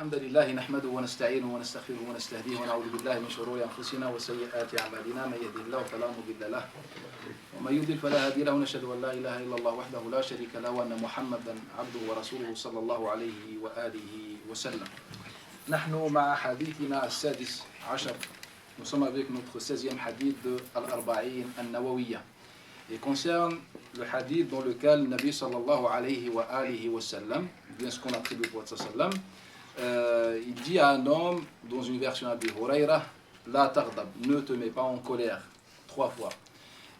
الحمد لله نحمده ونستعينه ونستغفره ونستهديه ونعوذ بالله من شرور أنفسنا وسيئات أعمالنا من يهده الله فلا مضل له ومن يضلل فلا هادي له ونشهد أن لا إله إلا الله وحده لا شريك له وأن محمدا عبده ورسوله صلى الله عليه وآله وسلم. نحن مع حديثنا السادس عشر. Nous sommes avec notre 16e hadith de Al-Arba'in An-Nawawiyya. Il concerne le hadith dans lequel Nabi sallallahu alayhi wa sallam, bien ce qu'on attribue au prophète sallam, il dit à un homme, dans une version Abi Huraira, La taghdab, ne te mets pas en colère, 3 fois.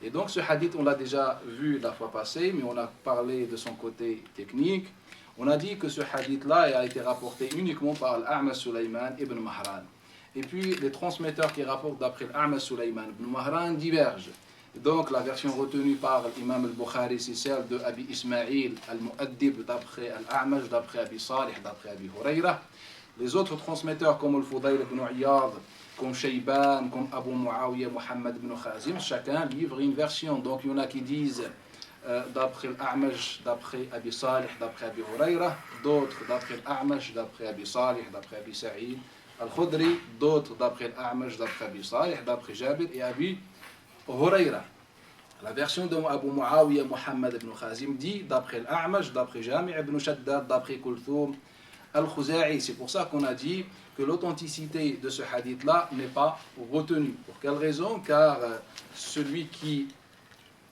Et donc ce hadith, on l'a déjà vu la fois passée, mais on a parlé de son côté technique. On a dit que ce hadith-là a été rapporté uniquement par l'A'mash Sulayman ibn Mahran. Et puis les transmetteurs qui rapportent d'après l'A'mash Sulayman ibn Mahran divergent. Donc la version retenue par l'imam al-Bukhari, c'est celle de Abi Ismaïl al-Mu'addib d'après al-A'mash, d'après Abi Salih, d'après Abi Huraira. Les autres transmetteurs comme al-Fudayl ibn Iyad, comme Shayban, comme Abu Muawiyah, Muhammad ibn Khazim, chacun livre une version. Donc il y en a qui disent d'après l'A'mash, d'après Abi Salih, d'après Abi Huraira, d'autres d'après l'A'mash, d'après Abi Salih, d'après Abi Sa'id al-Khudri, d'autres d'après l'A'mash, d'après Abi Salih, d'après Jabir et Abi Huraira. La version de Abu Muawiyah Muhammad ibn Khazim dit d'après l'A'mash, d'après Jami' ibn Shaddad, d'après Kulthum al-Khuza'i. C'est pour ça qu'on a dit que l'authenticité de ce hadith-là n'est pas retenue. Pour quelle raison? Car celui qui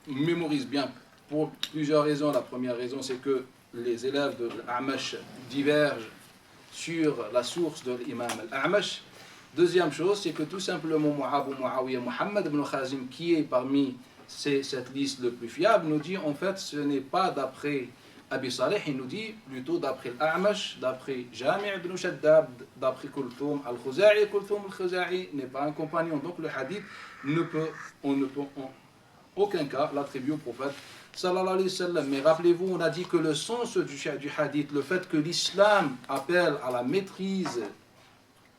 mémorise bien, pour plusieurs raisons. La première raison, c'est que les élèves de l'A'mash divergent sur la source de l'imam al-A'mash. Deuxième chose, c'est que tout simplement Abu Muawiyah Muhammad ibn Khazim, qui est parmi cette liste le plus fiable, nous dit en fait ce n'est pas d'après Abi Salih, il nous dit plutôt d'après l'A'mash, d'après Jami' ibn Shaddad, d'après Kulthum al-Khuza'i. Kulthum al-Khuza'i n'est pas un compagnon, donc le hadith on ne peut en aucun cas l'attribuer au prophète sallallahu alayhi wa sallam. Mais rappelez-vous, on a dit que le sens du hadith, le fait que l'islam appelle à la maîtrise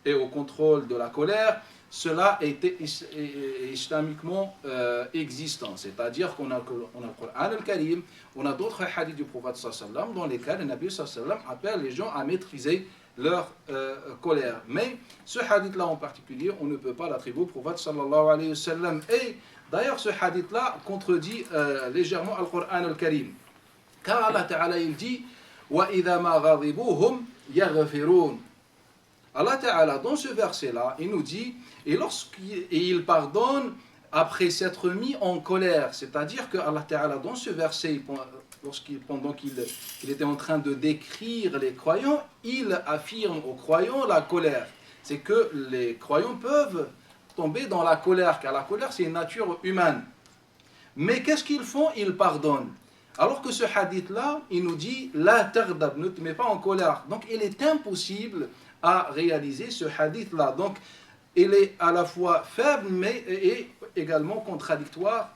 et au contrôle de la colère, cela était islamiquement existant. C'est-à-dire qu'on a le Coran al-Karim, on a d'autres hadiths du prophète sallallahu alayhi wa sallam dans lesquels le Nabi sallallahu alayhi wa sallam appelle les gens à maîtriser leur colère. Mais ce hadith-là en particulier, on ne peut pas l'attribuer au prophète sallallahu alayhi wa sallam. Et d'ailleurs, ce hadith-là contredit légèrement le Coran al-Karim. Car Allah Ta'ala, il dit وَإِذَا مَا غَضِبُوهُمْ يَغْفِرُونَ. Allah Ta'ala, dans ce verset-là, il nous dit, et il pardonne après s'être mis en colère. C'est-à-dire que Allah Ta'ala, dans ce verset, pendant qu'il était en train de décrire les croyants, il affirme aux croyants la colère. C'est que les croyants peuvent tomber dans la colère, car la colère, c'est une nature humaine. Mais qu'est-ce qu'ils font? Ils pardonnent. Alors que ce hadith-là, il nous dit, la taghdab, ne te mets pas en colère. Donc il est impossible à réaliser ce hadith-là. Donc, il est à la fois faible, mais est également contradictoire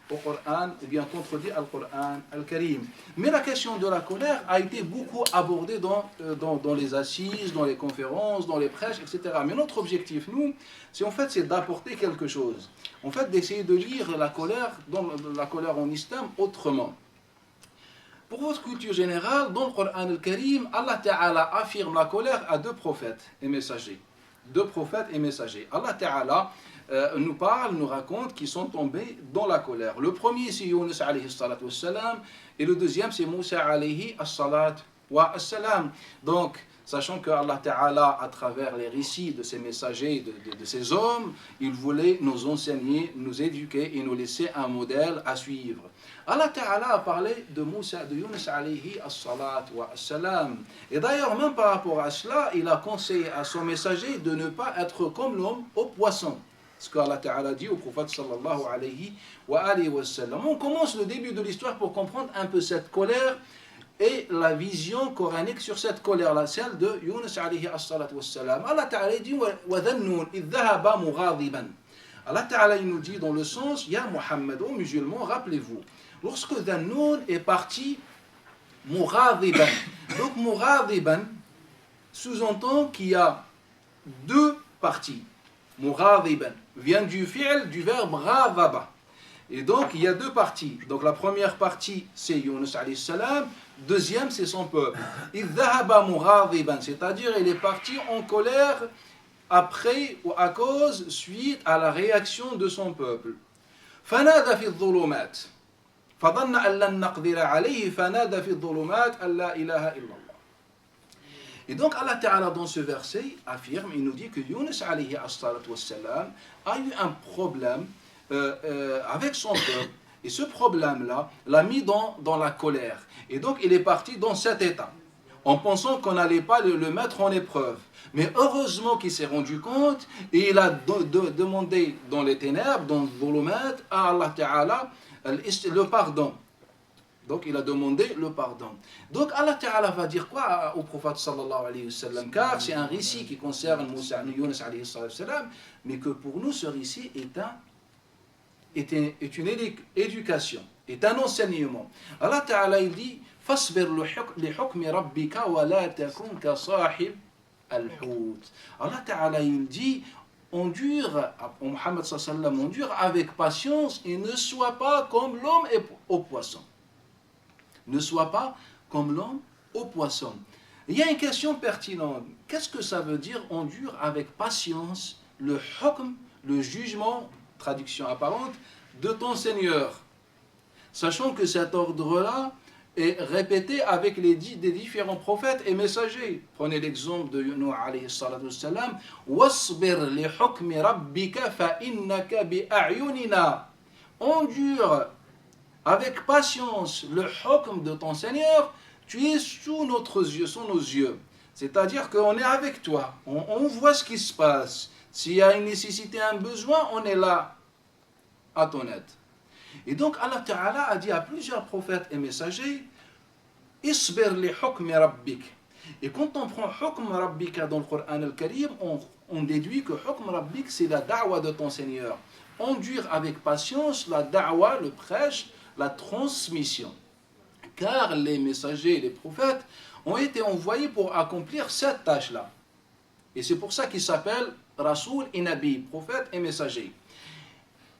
au Coran, ou bien contredit le Coran al-Karim. Mais la question de la colère a été beaucoup abordée dans les assises, dans les conférences, dans les prêches, etc. Mais notre objectif, nous, c'est d'apporter quelque chose. En fait, d'essayer de lire la colère en islam autrement. Pour votre culture générale, dans le Coran al-Karim, Allah Ta'ala affirme la colère à 2 prophètes et messagers. 2 prophètes et messagers. Allah Ta'ala nous parle, nous raconte qu'ils sont tombés dans la colère. Le premier, c'est Yunus alayhi salatu wassalam, et le deuxième, c'est Moussa alayhi salatu wassalam. Donc, sachant que Allah Ta'ala, à travers les récits de ces messagers, de ces hommes, il voulait nous enseigner, nous éduquer et nous laisser un modèle à suivre. Allah Ta'ala a parlé de Yunus alayhi salatu wassalam. Et d'ailleurs, même par rapport à cela, il a conseillé à son messager de ne pas être comme l'homme au poisson. Ce qu'Allah Ta'ala dit au prophète sallallahu alayhi wa sallam. On commence le début de l'histoire pour comprendre un peu cette colère et la vision coranique sur cette colère-là, celle de Yunus alayhi salatu wassalam. Allah Ta'ala dit وَذَنُّونَ إِذْ ذَهَبَ مُغَاضِبًا. Allah Ta'ala nous dit dans le sens, Ya Muhammad, ô musulmans, rappelez-vous, lorsque Dhannoun est parti, Mughadiban. Donc Mughadiban sous-entend qu'il y a 2 parties. Mughadiban vient du fi'l, du verbe ghadaba. Et donc il y a 2 parties. Donc la première partie c'est Yunus alayhi salam, Deuxième, c'est son peuple. إِذْ ذَهَبَ مُغَاضِبًا, c'est-à-dire il est parti en colère après ou à cause, suite à la réaction de son peuple. فَنَادَ فِي الظُّلُمَاتِ فَظَنَّ أَن لَّن نَّقْدِرَ عَلَيْهِ فَنَادَ فِي الظُّلُمَاتِ أَن لَّا إِلَهَ إِلَّا اللَّهُ. Et donc Allah Ta'ala dans ce verset affirme, il nous dit que Yunus alayhi wassalam a eu un problème avec son peuple. Et ce problème-là l'a mis dans la colère. Et donc il est parti dans cet état, en pensant qu'on n'allait pas le mettre en épreuve. Mais heureusement qu'il s'est rendu compte et il a demandé dans les ténèbres, dans le dhulumat, à Allah Ta'ala le pardon. Donc il a demandé le pardon. Donc Allah Ta'ala va dire quoi au prophète sallallahu alayhi wa sallam? Car c'est un récit qui concerne Moussa Yunus alayhi salam, mais que pour nous ce récit est une éducation, est un enseignement. Allah Ta'ala il dit فَاصْبِرْ لِحُكْمِ رَبِّكَ وَلَا تَكُنْ كَصَاحِبِ الْحُوتِ. Allah Ta'ala il dit endure, Muhammad sallallahu alayhi wa sallam, endure avec patience et ne sois pas comme l'homme au poisson. Ne sois pas comme l'homme au poisson. Il y a une question pertinente. Qu'est-ce que ça veut dire endure avec patience le hukm, le jugement, traduction apparente, de ton Seigneur? Sachant que cet ordre-là est répété avec des différents prophètes et messagers. Prenez l'exemple de Nuh alayhi salatu wassalam. وَاصْبِرْ لِحُكْمِ رَبِّكَ فَإِنَّكَ بِأَعْيُنِنَا. Endure avec patience le hukm de ton Seigneur, tu es sous nos yeux. C'est-à-dire qu'on est avec toi, on voit ce qui se passe. S'il y a une nécessité, un besoin, on est là à ton aide. Et donc Allah Ta'ala a dit à plusieurs prophètes et messagers, Isbir li hukmi rabbik. Et quand on prend hukm rabbika dans le Coran al-Karim, on déduit que hukm rabbik c'est la da'wa de ton Seigneur. Endure avec patience la da'wa, le prêche, la transmission. Car les messagers et les prophètes ont été envoyés pour accomplir cette tâche-là. Et c'est pour ça qu'ils s'appellent Rasoul et Nabi, prophète et messager.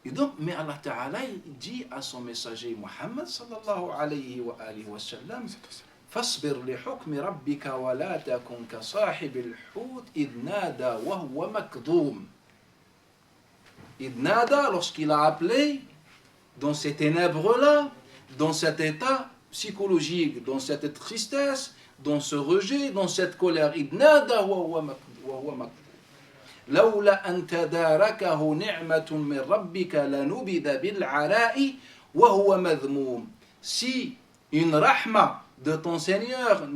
Et donc, mais Allah Ta'ala dit à son messager Muhammad sallallahu alayhi wa sallam, فاصبر لحكم ربك ولا تكن كصاحب الحوت إذ نادى وهو مكظوم. إذ نادى, lorsqu'il a appelé dans ces ténèbres-là, dans cet état psychologique, dans cette tristesse, dans ce rejet, dans cette colère. إذ نادى وهو مكظوم. لولا أن تداركه نعمة من ربك لنبذ بالعراء وهو مذموم. Si une rahma de ton Seigneur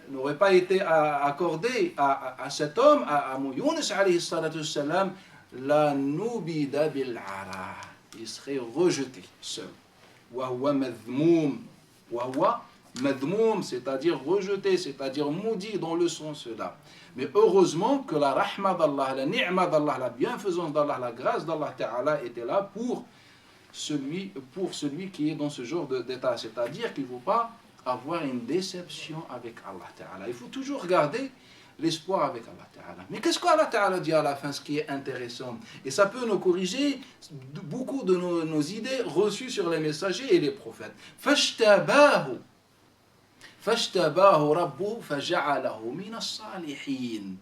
n'aurait pas été accordée à cet homme, à Yunus alayhi salatu wassalam, la nubida bil ara, il serait rejeté seul. Wahwa madhmoum, wahwa madhmoum, c'est-à-dire rejeté, c'est-à-dire maudit dans le sens là. Mais heureusement que la rahma d'Allah, la ni'ma d'Allah, la bienfaisance d'Allah, la grâce d'Allah Ta'ala était là pour celui qui est dans ce genre d'état. C'est-à-dire qu'il ne faut pas avoir une déception avec Allah Ta'ala. Il faut toujours garder l'espoir avec Allah Ta'ala. Mais qu'est-ce qu'Allah Ta'ala dit à la fin, ce qui est intéressant? Et ça peut nous corriger beaucoup de nos idées reçues sur les messagers et les prophètes. فَاشْتَبَاهُ رَبُّهُ فَجَعَلَهُ مِنَ الصَّالِحِينَ.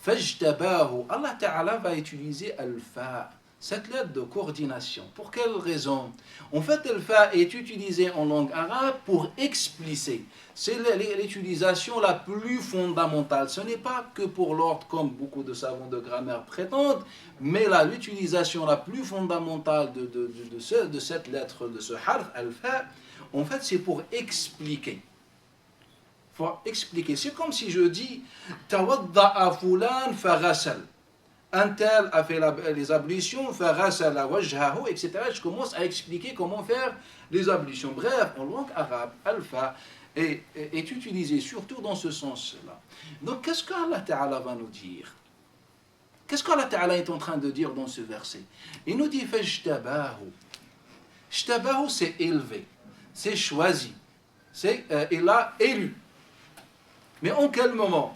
فَاشْتَبَاهُ. Allah Ta'ala va utiliser al-fa, cette lettre de coordination. Pour quelle raison? En fait, al-fa est utilisé en langue arabe pour expliciter. C'est l'utilisation la plus fondamentale. Ce n'est pas que pour l'ordre, comme beaucoup de savants de grammaire prétendent, mais l'utilisation la plus fondamentale de cette lettre, de ce harf, al-fa, en fait, c'est pour expliquer. Pour expliquer. C'est comme si je dis tawadda'a fulan faghasal. Un tel a fait les ablutions, faghasala wajhahu, etc. Je commence à expliquer comment faire les ablutions. Bref, en langue arabe, alpha est utilisé surtout dans ce sens-là. Donc, qu'est-ce qu'Allah Ta'ala va nous dire? Qu'est-ce qu'Allah Ta'ala est en train de dire dans ce verset? Il nous dit fajtabahu. Jtabahu, c'est élevé, c'est choisi, il a élu. Mais en quel moment?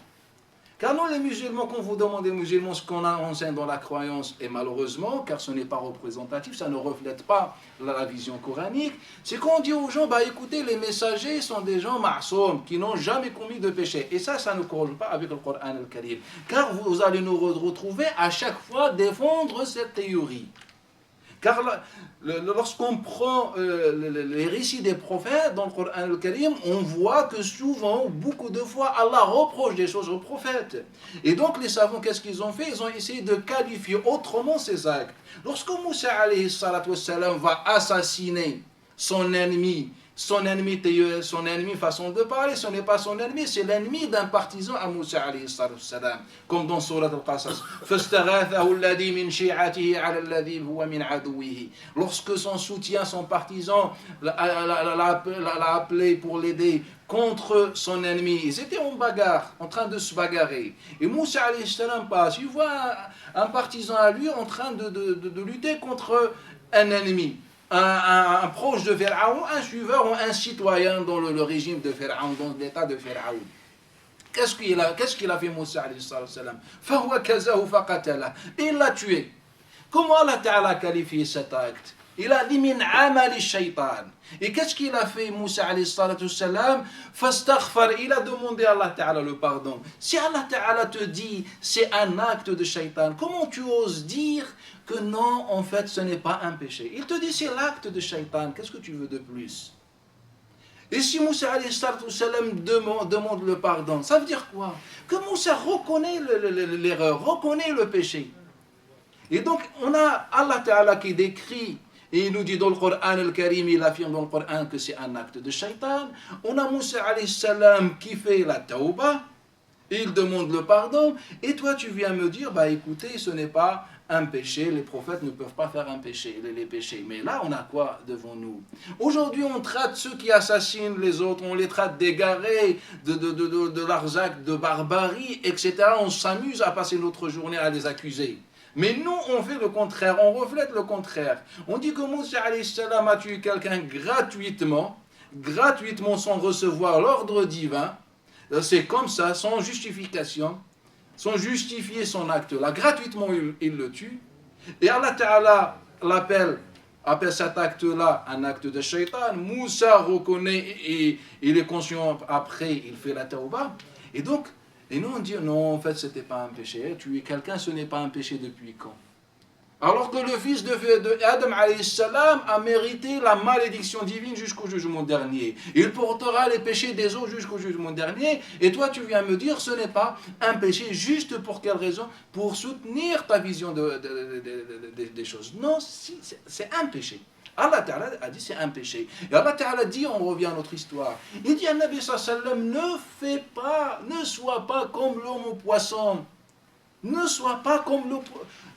Car nous, les musulmans, quand vous demandez aux musulmans ce qu'on enseigne dans la croyance, et malheureusement, car ce n'est pas représentatif, ça ne reflète pas la vision coranique, c'est qu'on dit aux gens, écoutez, les messagers sont des gens ma'soum, qui n'ont jamais commis de péché. Et ça ne corrige pas avec le Coran al-Karim. Car vous allez nous retrouver à chaque fois défendre cette théorie. Car lorsqu'on prend les récits des prophètes dans le Coran al-Karim, on voit que souvent, beaucoup de fois, Allah reproche des choses aux prophètes. Et donc les savants, qu'est-ce qu'ils ont fait? Ils ont essayé de qualifier autrement ces actes. Lorsque Moussa alayhi salatu wassalam va assassiner son ennemi, façon de parler, ce n'est pas son ennemi, c'est l'ennemi d'un partisan à Moussa alayhi salam. Comme dans Surat al-Qasas. Lorsque son soutien, son partisan l'a appelé pour l'aider contre son ennemi, ils étaient en bagarre, en train de se bagarrer. Et Moussa alayhi salam passe, il voit un partisan à lui en train de lutter contre un ennemi. Un proche de Pharaon, un suiveur ou un citoyen dans le régime de Pharaon, dans l'état de Pharaon. Qu'est-ce qu'il a fait Moussa alayhi salam? Il l'a tué. Comment Allah Ta'ala a qualifié cet acte? Il a dit min amali shaytan. Et qu'est-ce qu'il a fait Moussa alayhi salam? Fastaghfar, il a demandé à Allah Ta'ala le pardon. Si Allah Ta'ala te dit c'est un acte de shaytan, comment tu oses dire que non, en fait, ce n'est pas un péché? Il te dit c'est l'acte de shaytan, qu'est-ce que tu veux de plus? Et si Moussa alayhi salam demande le pardon, ça veut dire quoi? Que Moussa reconnaît l'erreur, reconnaît le péché. Et donc, on a Allah Ta'ala qui décrit, et il nous dit dans le Coran al-Karim, il affirme dans le Coran que c'est un acte de shaitan. On a Moussa alayhi salam qui fait la tauba, il demande le pardon, et toi tu viens me dire, écoutez, ce n'est pas un péché, les prophètes ne peuvent pas faire un péché, les péchés. Mais là, on a quoi devant nous? Aujourd'hui, on traite ceux qui assassinent les autres, on les traite d'égarés, de leurs actes de barbarie, etc. On s'amuse à passer notre journée à les accuser. Mais nous, on fait le contraire, on reflète le contraire. On dit que Moussa alayhi salam a tué quelqu'un gratuitement sans recevoir l'ordre divin. C'est comme ça, sans justification, sans justifier son acte-là. Gratuitement, il le tue. Et Allah Ta'ala appelle cet acte-là un acte de shaitan. Moussa reconnaît et il est conscient après, il fait la tauba. Et donc, et nous on dit non, en fait, ce n'était pas un péché. Tuer quelqu'un, ce n'est pas un péché depuis quand? Alors que le fils de Adam alayhi salam a mérité la malédiction divine jusqu'au jugement dernier. Il portera les péchés des autres jusqu'au jugement dernier. Et toi, tu viens me dire, ce n'est pas un péché. Juste pour quelle raison? Pour soutenir ta vision des choses. Non, c'est un péché. Allah Ta'ala a dit c'est un péché. Et Allah Ta'ala dit, on revient à notre histoire, il dit à Nabi sallam, ne sois pas comme l'homme au poisson. Ne sois pas comme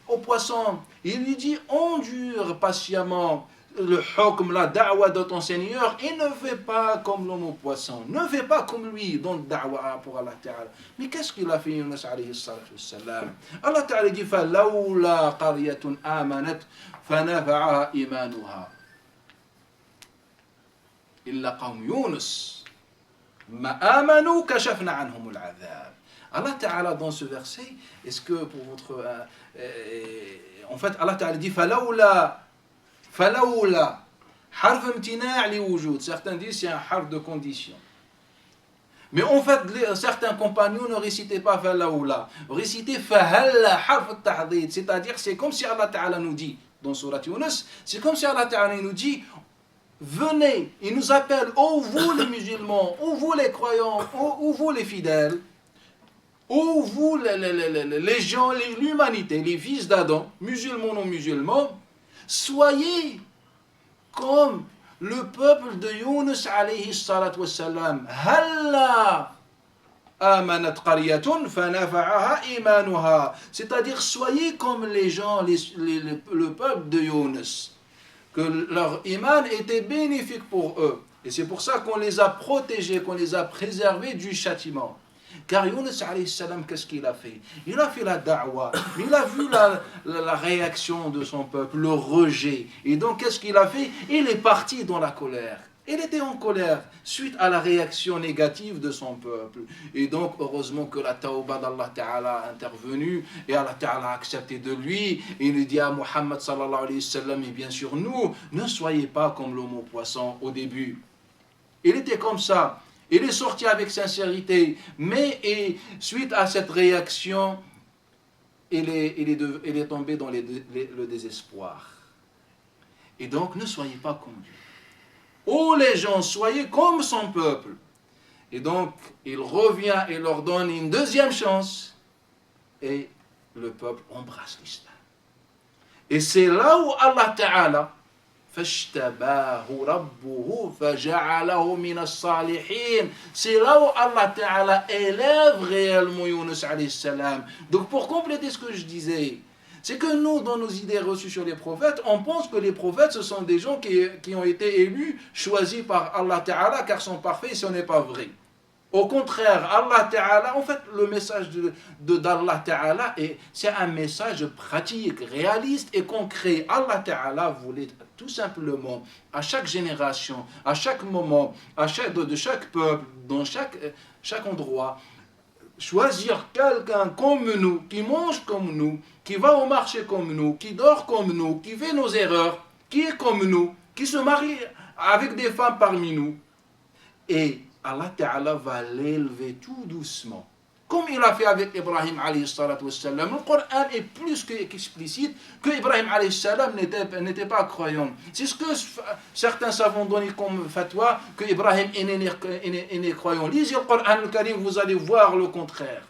au poisson. Il lui dit, endure patiemment le hukm, la da'wa de ton Seigneur, et ne fais pas comme l'homme au poisson. Ne fais pas comme lui dans le da'wa pour Allah Ta'ala. Mais qu'est-ce qu'il a fait Yunus alayhi salam? Allah Ta'ala dit, فَلَوْلَا قَرْيَةٌ آمَنَتْ فَنَفَعَهَا إِيمَانُهَا إِلَّا قَوْمَ يُونُسَ مَا آمَنُوا كَشَفْنَا عَنْهُمُ الْعَذَابَ. Allah Ta'ala dans ce verset, est-ce que pour votre... en fait, Allah Ta'ala dit فَلَوْلَا حرف امتناع لوجود. Certains disent c'est un harf de condition. Mais en fait, certains compagnons ne récitaient pas فَلَوْلَا, récitaient فَهَلَّا حرف التحضيض. C'est-à-dire, c'est comme si Allah Ta'ala nous dit, dans Surat Yunus, c'est comme si Allah Ta'ala nous dit, venez, il nous appelle, ô vous les musulmans, ô vous les croyants, ô vous les fidèles, ô vous les gens, l'humanité, les fils d'Adam, musulmans, non musulmans, soyez comme le peuple de Yunus alayhi salatu wassalam. Halla amanat qaryatun fanafa'aha imanuha. C'est-à-dire, soyez comme les gens, le peuple de Yunus, que leur iman était bénéfique pour eux. Et c'est pour ça qu'on les a protégés, qu'on les a préservés du châtiment. Car Yunus alayhi salam, qu'est-ce qu'il a fait? Il a fait la da'wa, il a vu la réaction de son peuple, le rejet. Et donc, qu'est-ce qu'il a fait? Il est parti dans la colère. Il était en colère suite à la réaction négative de son peuple. Et donc, heureusement que la tawba d'Allah Ta'ala a intervenu et Allah Ta'ala a accepté de lui. Et il lui dit à Muhammad sallallahu alayhi wa sallam, et bien sûr nous, ne soyez pas comme l'homme au poisson au début. Il était comme ça. Il est sorti avec sincérité. Mais suite à cette réaction, il est tombé dans le désespoir. Et donc, ne soyez pas comme lui. Ô les gens, soyez comme son peuple. Et donc, il revient et leur donne une deuxième chance. Et le peuple embrasse l'islam. Et c'est là où Allah Ta'ala, فَاشْتَبَاهُ رَبُّهُ فَجَعَلَهُ مِنَ الصَّالِحِينَ. C'est là où Allah Ta'ala élève réellement Yunus alayhi salam. Donc, pour compléter ce que je disais, c'est que nous, dans nos idées reçues sur les prophètes, on pense que les prophètes, ce sont des gens qui ont été élus, choisis par Allah Ta'ala, car sont parfaits, et ce n'est pas vrai. Au contraire, Allah Ta'ala, en fait, le message d'Allah Ta'ala, c'est un message pratique, réaliste et concret. Allah Ta'ala voulait tout simplement, à chaque génération, à chaque moment, de chaque peuple, dans chaque endroit, choisir quelqu'un comme nous, qui mange comme nous, qui va au marché comme nous, qui dort comme nous, qui fait nos erreurs, qui est comme nous, qui se marie avec des femmes parmi nous. Et Allah Ta'ala va l'élever tout doucement. Comme il a fait avec Ibrahim alayhi salatu wassalam. Le Coran est plus qu'explicite que Ibrahim alayhi salam n'était pas croyant. C'est ce que certains savants donnent comme fatwa, que Ibrahim est né croyant. Lisez le Coran al-Karim, vous allez voir le contraire.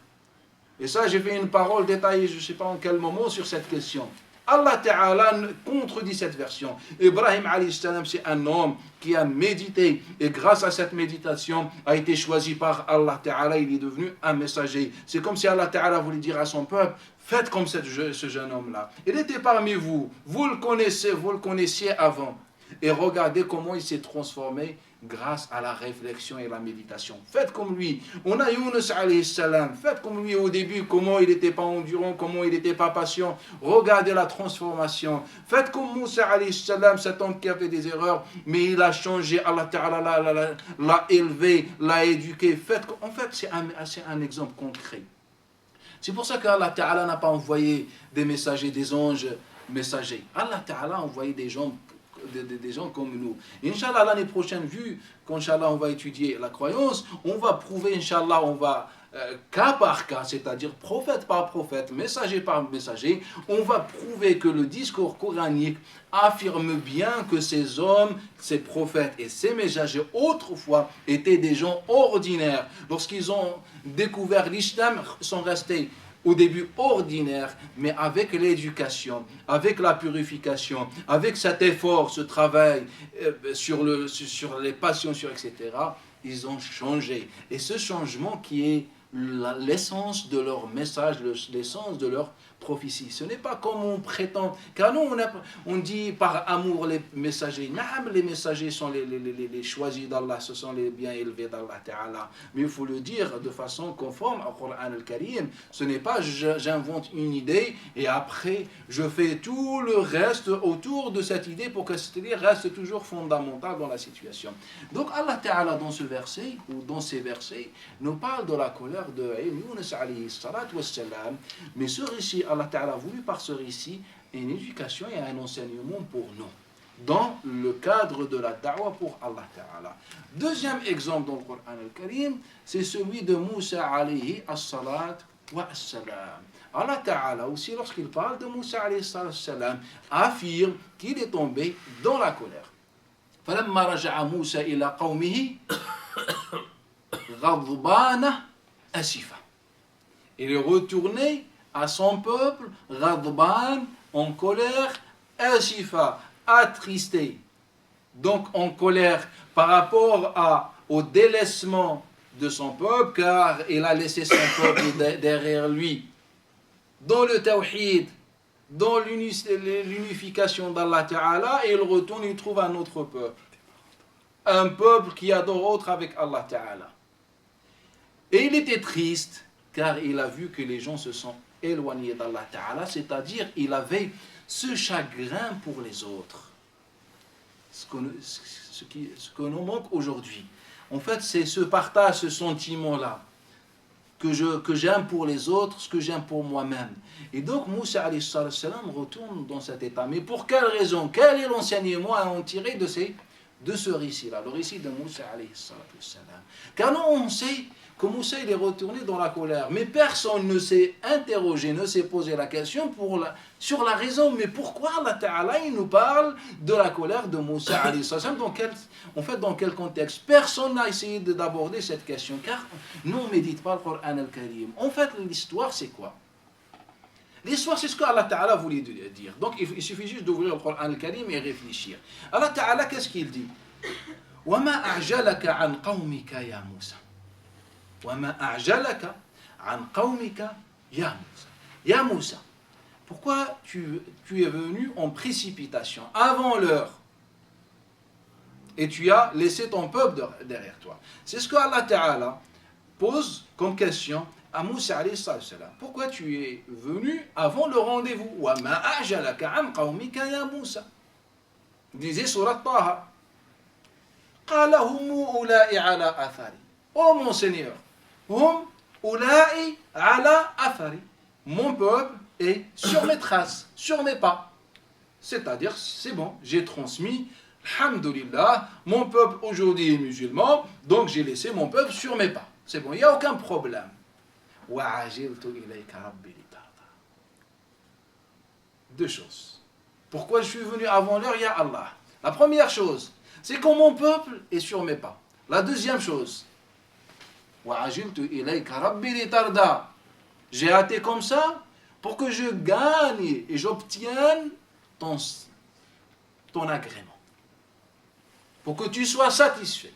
Et ça, j'ai fait une parole détaillée, je ne sais pas en quel moment, sur cette question. Allah Ta'ala contredit cette version. Ibrahim alayhi salam, c'est un homme qui a médité et grâce à cette méditation a été choisi par Allah Ta'ala, il est devenu un messager. C'est comme si Allah Ta'ala voulait dire à son peuple, faites comme ce jeune homme-là. Il était parmi vous, vous le connaissiez avant. Et regardez comment il s'est transformé grâce à la réflexion et la méditation. Faites comme lui. On a Yunus alayhi salam. Faites comme lui au début, comment il n'était pas endurant, comment il n'était pas patient. Regardez la transformation. Faites comme Moussa alayhi salam, cet homme qui a fait des erreurs, mais il a changé. Allah Ta'ala l'a élevé, l'a éduqué. En fait, c'est un exemple concret. C'est pour ça qu'Allah Ta'ala n'a pas envoyé des messagers, des anges messagers. Allah Ta'ala a envoyé des gens comme nous. Inch'Allah, l'année prochaine, vu qu'Inch'Allah, on va étudier la croyance, on va prouver, Inch'Allah, on va cas par cas, c'est-à-dire prophète par prophète, messager par messager, on va prouver que le discours coranique affirme bien que ces hommes, ces prophètes et ces messagers autrefois étaient des gens ordinaires. Lorsqu'ils ont découvert l'islam, ils sont restés au début ordinaire, mais avec l'éducation, avec la purification, avec cet effort, ce travail sur les passions, etc., ils ont changé. Et ce changement qui est l'essence de leur message, l'essence de leur prophétie. Ce n'est pas comme on prétend, car nous on dit par amour les messagers. Les messagers sont les choisis d'Allah, ce sont les bien élevés d'Allah Ta'ala. Mais il faut le dire de façon conforme au Coran al-Karim. Ce n'est pas j'invente une idée et après je fais tout le reste autour de cette idée pour que cette idée reste toujours fondamentale dans la situation. Donc Allah Ta'ala dans ce verset ou dans ces versets nous parle de la colère de Yunus alayhi salatu wassalam, mais ce récit, Allah Ta'ala a voulu par ce récit une éducation et un enseignement pour nous, dans le cadre de la da'wa pour Allah Ta'ala. Deuxième exemple dans le Coran al-Karim, c'est celui de Moussa alayhi as-salat wa as-salam. Allah Ta'ala aussi, lorsqu'il parle de Moussa alayhi salam, affirme qu'il est tombé dans la colère. فَلَمَّا رَجَعَ مُوسَى إِلَى قَوْمِهِ غَضْبَانَ أَسِفًا. Il est retourné à son peuple, Ghadban, en colère, Asifa, attristé. Donc en colère par rapport au délaissement de son peuple, car il a laissé son peuple derrière lui. Dans le tawhid, dans l'unification d'Allah Ta'ala, et il retourne, il trouve un autre peuple. Un peuple qui adore autre avec Allah Ta'ala. Et il était triste, car il a vu que les gens se sont éloignés d'Allah Ta'ala, c'est-à-dire il avait ce chagrin pour les autres. ce que nous manque aujourd'hui. En fait, c'est ce partage, ce sentiment-là, que j'aime pour les autres, ce que j'aime pour moi-même. Et donc, Moussa alayhi salam retourne dans cet état. Mais pour quelle raison? Quel est l'enseignement à en tirer de ce récit-là, le récit de Moussa alayhi salam? Car nous, on sait que Moussa il est retourné dans la colère. Mais personne ne s'est interrogé, ne s'est posé la question sur la raison. Mais pourquoi Allah Ta'ala il nous parle de la colère de Moussa alayhi salam? Dans quel contexte? Personne n'a essayé d'aborder cette question. Car nous, on ne médite pas le Coran al-Karim. En fait, l'histoire, c'est quoi? L'histoire, c'est ce qu'Allah Ta'ala voulait dire. Donc, il suffit juste d'ouvrir le Coran al-Karim et réfléchir. Allah Ta'ala, qu'est-ce qu'il dit? وَمَا أَعْجَلَكَ عَنْ قَوْمِكَ يَا مُوسَى وَمَا أَعْجَلَكَ عَنْ قَوْمِكَ يَا مُوسَى. Ya Moussa, pourquoi tu es venu en précipitation, avant l'heure, et tu as laissé ton peuple derrière toi? C'est ce que Allah Ta'ala pose comme question à Moussa alayhi salam. Pourquoi tu es venu avant le rendez-vous? وَمَا أَعْجَلَكَ عَنْ قَوْمِكَ يَا مُوسَى. Disait surat Taha. قَالَ هُمُ أُولَٰئِ عَلَىٰ أَثَرِ. Oh mon Seigneur, hum أُولَٰئِ عَلَىٰ أَثَرِ. Mon peuple est sur mes traces, sur mes pas. C'est-à-dire, c'est bon, j'ai transmis, alhamdoulilah, mon peuple aujourd'hui est musulman, donc j'ai laissé mon peuple sur mes pas. C'est bon, il n'y a aucun problème. Deux choses. Pourquoi je suis venu avant l'heure, ya Allah? La première chose, c'est que mon peuple est sur mes pas. La deuxième chose, j'ai hâté comme ça pour que je gagne et j'obtienne ton agrément. Pour que tu sois satisfait.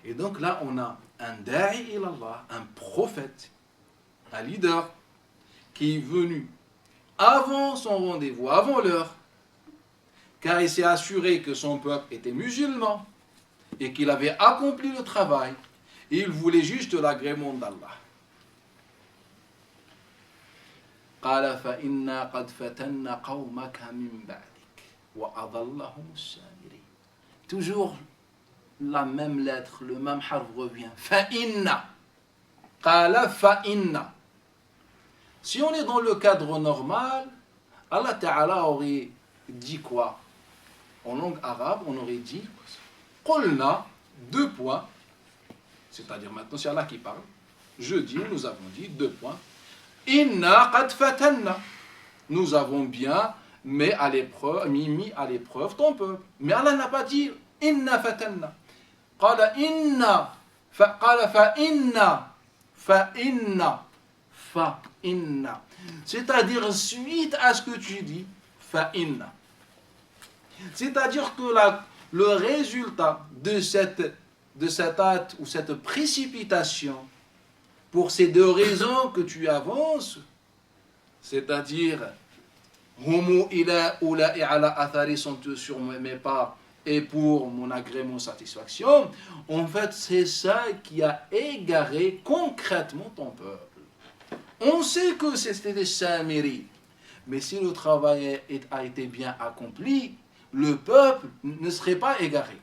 Et donc là, on a un da'i ilallah, un prophète, un leader, qui est venu avant son rendez-vous, avant l'heure, car il s'est assuré que son peuple était musulman et qu'il avait accompli le travail, et il voulait juste l'agrément d'Allah. قال فإنا قد فتنا قومك من بعدك وأضلهم السامرين. Toujours la même lettre, le même harf revient. فإنا. قال فإنا. Si on est dans le cadre normal, Allah Ta'ala aurait dit quoi? En langue arabe, on aurait dit قلنا, deux points, c'est-à-dire maintenant c'est Allah qui parle. Je dis, nous avons dit, deux points. Inna qad fatanna. Nous avons bien mis à l'épreuve ton peuple. Mais Allah n'a pas dit inna fatanna. Qala inna. Qala fa inna. Fa inna. Fa inna. C'est-à-dire, suite à ce que tu dis, fa inna. C'est-à-dire que le résultat de cet acte ou cette précipitation, pour ces deux raisons que tu avances, c'est-à-dire Humu ila ula'i ala athari sont sur mes pas et pour mon agrément satisfaction, en fait c'est ça qui a égaré concrètement ton peuple. On sait que c'était des samiri, mais si le travail a été bien accompli, le peuple ne serait pas égaré.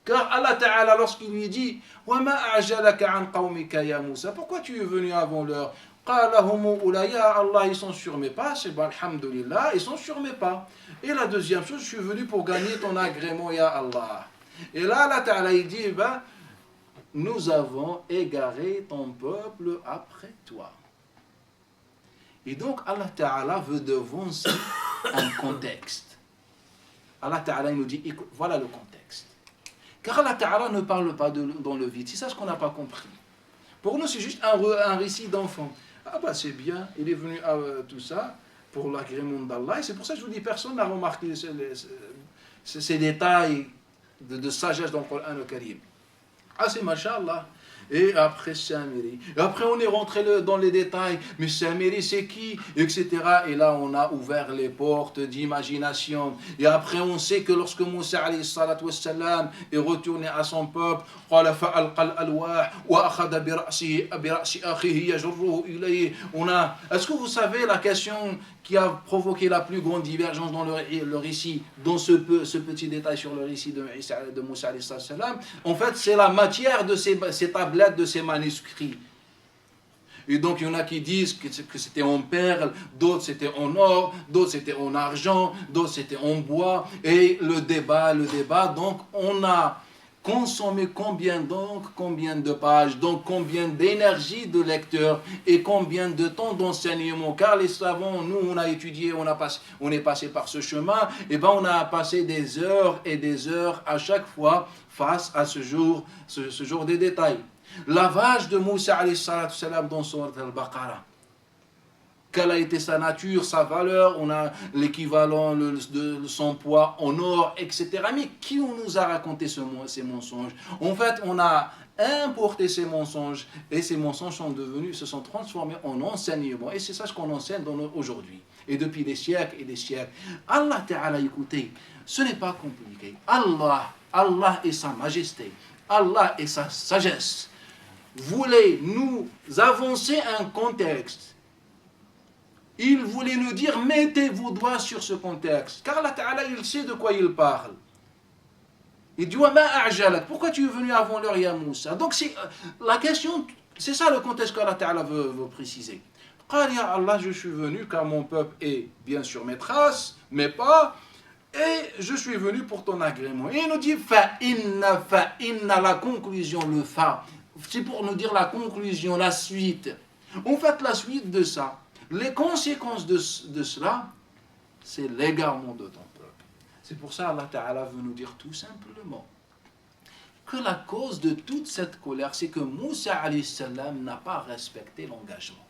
Car Allah Ta'ala, lorsqu'il lui dit وَمَا أَعْجَلَكَ عَنْ قَوْمِكَ يَا مُوسَى, pourquoi tu es venu avant l'heure? قَالَ هُمُ أُولَيَا, Allah, ils sont sur mes pas, c'est bon, alhamdoulilah, ils sont sur mes pas. Et la deuxième chose, je suis venu pour gagner ton agrément, ya Allah. Et là, Allah Ta'ala, il dit, nous avons égaré ton peuple après toi. Et donc, Allah Ta'ala veut devancer un contexte. Allah Ta'ala nous dit, écoute, voilà le contexte. Car Allah Ta'ala ne parle pas dans le vide. C'est ça ce qu'on n'a pas compris. Pour nous, c'est juste un récit d'enfant. Ah c'est bien, il est venu à tout ça pour l'agrément d'Allah. Et c'est pour ça que je vous dis, personne n'a remarqué ces détails de sagesse dans le Coran al-Karim. Ah c'est Masha'Allah. Et après Samiri. Et après on est rentré dans les détails. Mais Samiri c'est qui? Etc. Et là on a ouvert les portes d'imagination. Et après on sait que lorsque Moussa alayhi salatu wassalam est retourné à son peuple, on a, est-ce que vous savez la question qui a provoqué la plus grande divergence dans le récit, dans ce petit détail sur le récit de Moussa alayhi salam? En fait, c'est la matière de ces tablettes, de ces manuscrits. Et donc, il y en a qui disent que c'était en perles, d'autres c'était en or, d'autres c'était en argent, d'autres c'était en bois. Et le débat, donc on a consommé combien de pages, donc combien d'énergie de lecteur et combien de temps d'enseignement. Car les savants, nous, on a étudié, on est passé par ce chemin, et ben on a passé des heures et des heures à chaque fois face à ce genre de détails. Lavage de Moussa alayhi salam dans Surat al-Baqarah. Quelle a été sa nature, sa valeur, on a l'équivalent de son poids en or, etc. Mais qui nous a raconté ces mensonges? En fait, on a importé ces mensonges et ces mensonges se sont transformés en enseignement. Et c'est ça ce qu'on enseigne aujourd'hui. Et depuis des siècles et des siècles. Allah Ta'ala, écoutez, ce n'est pas compliqué. Allah et sa majesté, Allah et sa sagesse voulait nous avancer un contexte. Il voulait nous dire, mettez vos doigts sur ce contexte. Car Allah Ta'ala, il sait de quoi il parle. Il dit, pourquoi tu es venu avant l'heure, ya Moussa? Donc la question, c'est ça le contexte qu'Allah Ta'ala veut préciser. Ya Allah, je suis venu car mon peuple est bien sûr mes traces, mes pas, et je suis venu pour ton agrément. Et il nous dit, fa'inna, la conclusion, le fa. C'est pour nous dire la conclusion, la suite. En fait, la suite de ça, les conséquences de cela, c'est l'égarement de ton peuple. C'est pour ça Allah Ta'ala veut nous dire tout simplement que la cause de toute cette colère, c'est que Moussa alayhi salam n'a pas respecté l'engagement.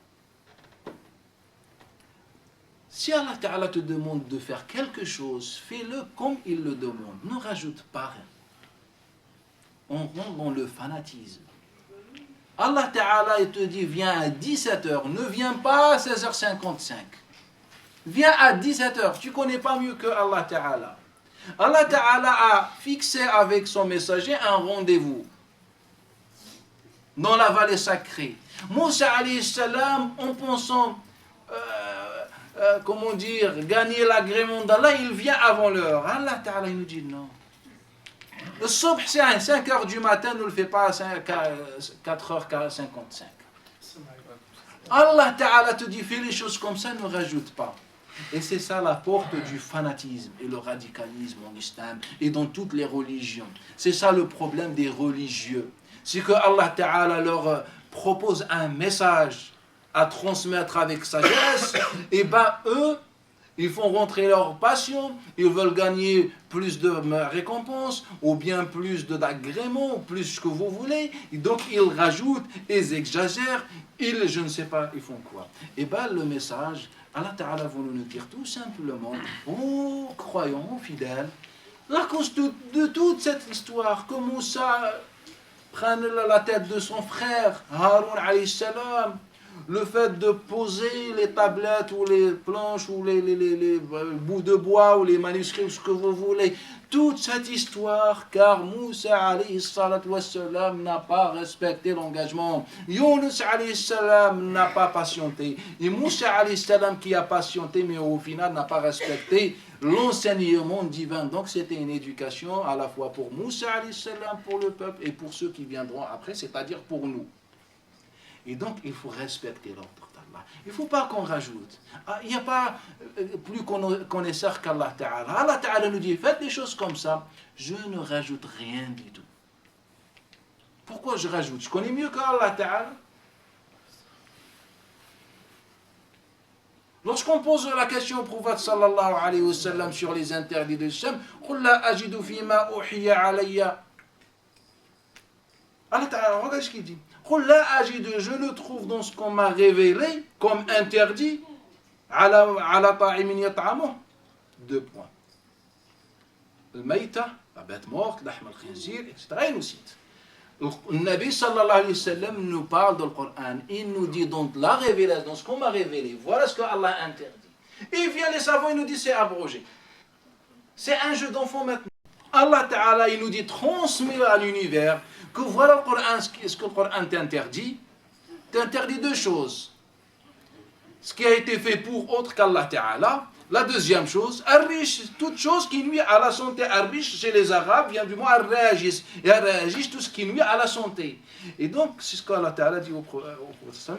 Si Allah Ta'ala te demande de faire quelque chose, fais-le comme il le demande. Ne rajoute pas rien. On rentre dans le fanatisme. Allah Ta'ala te dit, viens à 17h, ne viens pas à 16h55. Viens à 17h, tu ne connais pas mieux que Allah Ta'ala. Allah Ta'ala a fixé avec son messager un rendez-vous dans la vallée sacrée. Moussa alayhi salam, en pensant, gagner l'agrément d'Allah, il vient avant l'heure. Allah Ta'ala nous dit non. Le subh, c'est à 5h du matin, ne le fait pas à 4h55. Allah Ta'ala te dit, fais les choses comme ça, ne rajoute pas. Et c'est ça la porte du fanatisme et le radicalisme en islam et dans toutes les religions. C'est ça le problème des religieux. C'est que Allah Ta'ala leur propose un message à transmettre avec sagesse, et eux, ils font rentrer leur passion, ils veulent gagner plus de récompenses, ou bien plus d'agréments, plus ce que vous voulez. Et donc ils rajoutent, ils exagèrent, je ne sais pas, ils font quoi. Et le message, Allah Ta'ala va nous dire tout simplement, aux croyants, aux fidèles, la cause de toute cette histoire, que Moussa prenne la tête de son frère, Haroun alayhi salam, le fait de poser les tablettes ou les planches ou les bouts de bois ou les manuscrits ou ce que vous voulez, toute cette histoire, car Moussa alayhi salatu wassalam n'a pas respecté l'engagement. Yunus alayhi salam n'a pas patienté. Et Moussa alayhi salam qui a patienté mais au final n'a pas respecté l'enseignement divin. Donc c'était une éducation à la fois pour Moussa alayhi salam, pour le peuple et pour ceux qui viendront après, c'est-à-dire pour nous. Et donc, il faut respecter l'ordre d'Allah. Il ne faut pas qu'on rajoute. Il n'y a pas plus connaisseur qu'Allah Ta'ala. Allah Ta'ala nous dit, faites des choses comme ça. Je ne rajoute rien du tout. Pourquoi je rajoute? Je connais mieux qu'Allah Ta'ala. Lorsqu'on pose la question au prophète sallallahu alayhi wa sallam sur les interdits de l'islam, قُلْ لَا أَجِدُ فِي مَا أُوحِيَ عَلَيَّ. Allah Ta'ala, regarde ce qu'il dit. Je le trouve dans ce qu'on m'a révélé comme interdit. Deux points. Le maïta, la bête morte, l'ahm al-khinzir, etc. Il nous cite. Le Nabi sallallahu alayhi wa sallam nous parle dans le Coran. Il nous dit donc la révélation, dans ce qu'on m'a révélé, voilà ce que Allah interdit. Et il vient les savants, il nous dit c'est abrogé. C'est un jeu d'enfant maintenant. Allah Ta'ala, il nous dit transmet à l'univers que voilà le Coran, ce que le Coran t'interdit. T'interdit deux choses. Ce qui a été fait pour autre qu'Allah Ta'ala. La deuxième chose, Ar-Rish, toute chose qui nuit à la santé. Ar-Rish, chez les Arabes, vient du mot Ar-Rajis. Et Ar-Rajis, tout ce qui nuit à la santé. Et donc, c'est ce qu'Allah Ta'ala dit au prophète.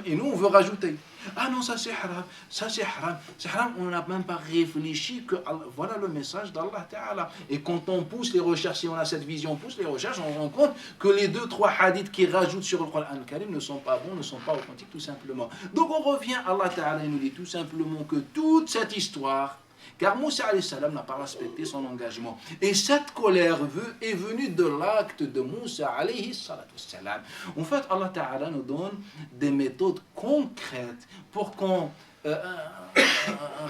Et nous, on veut rajouter. Ah non, ça c'est haram, ça c'est haram. C'est haram, on n'a même pas réfléchi que voilà le message d'Allah Ta'ala. Et quand on pousse les recherches, si on a cette vision, on pousse les recherches, on rend compte que les 2-3 hadiths qui rajoutent sur le Coran al-Karim ne sont pas bons, ne sont pas authentiques tout simplement. Donc on revient, Allah Ta'ala nous dit tout simplement que toute cette histoire, car Moussa alayhi salam n'a pas respecté son engagement. Et cette colère est venue de l'acte de Moussa alayhi salam. En fait, Allah Ta'ala nous donne des méthodes concrètes pour qu'on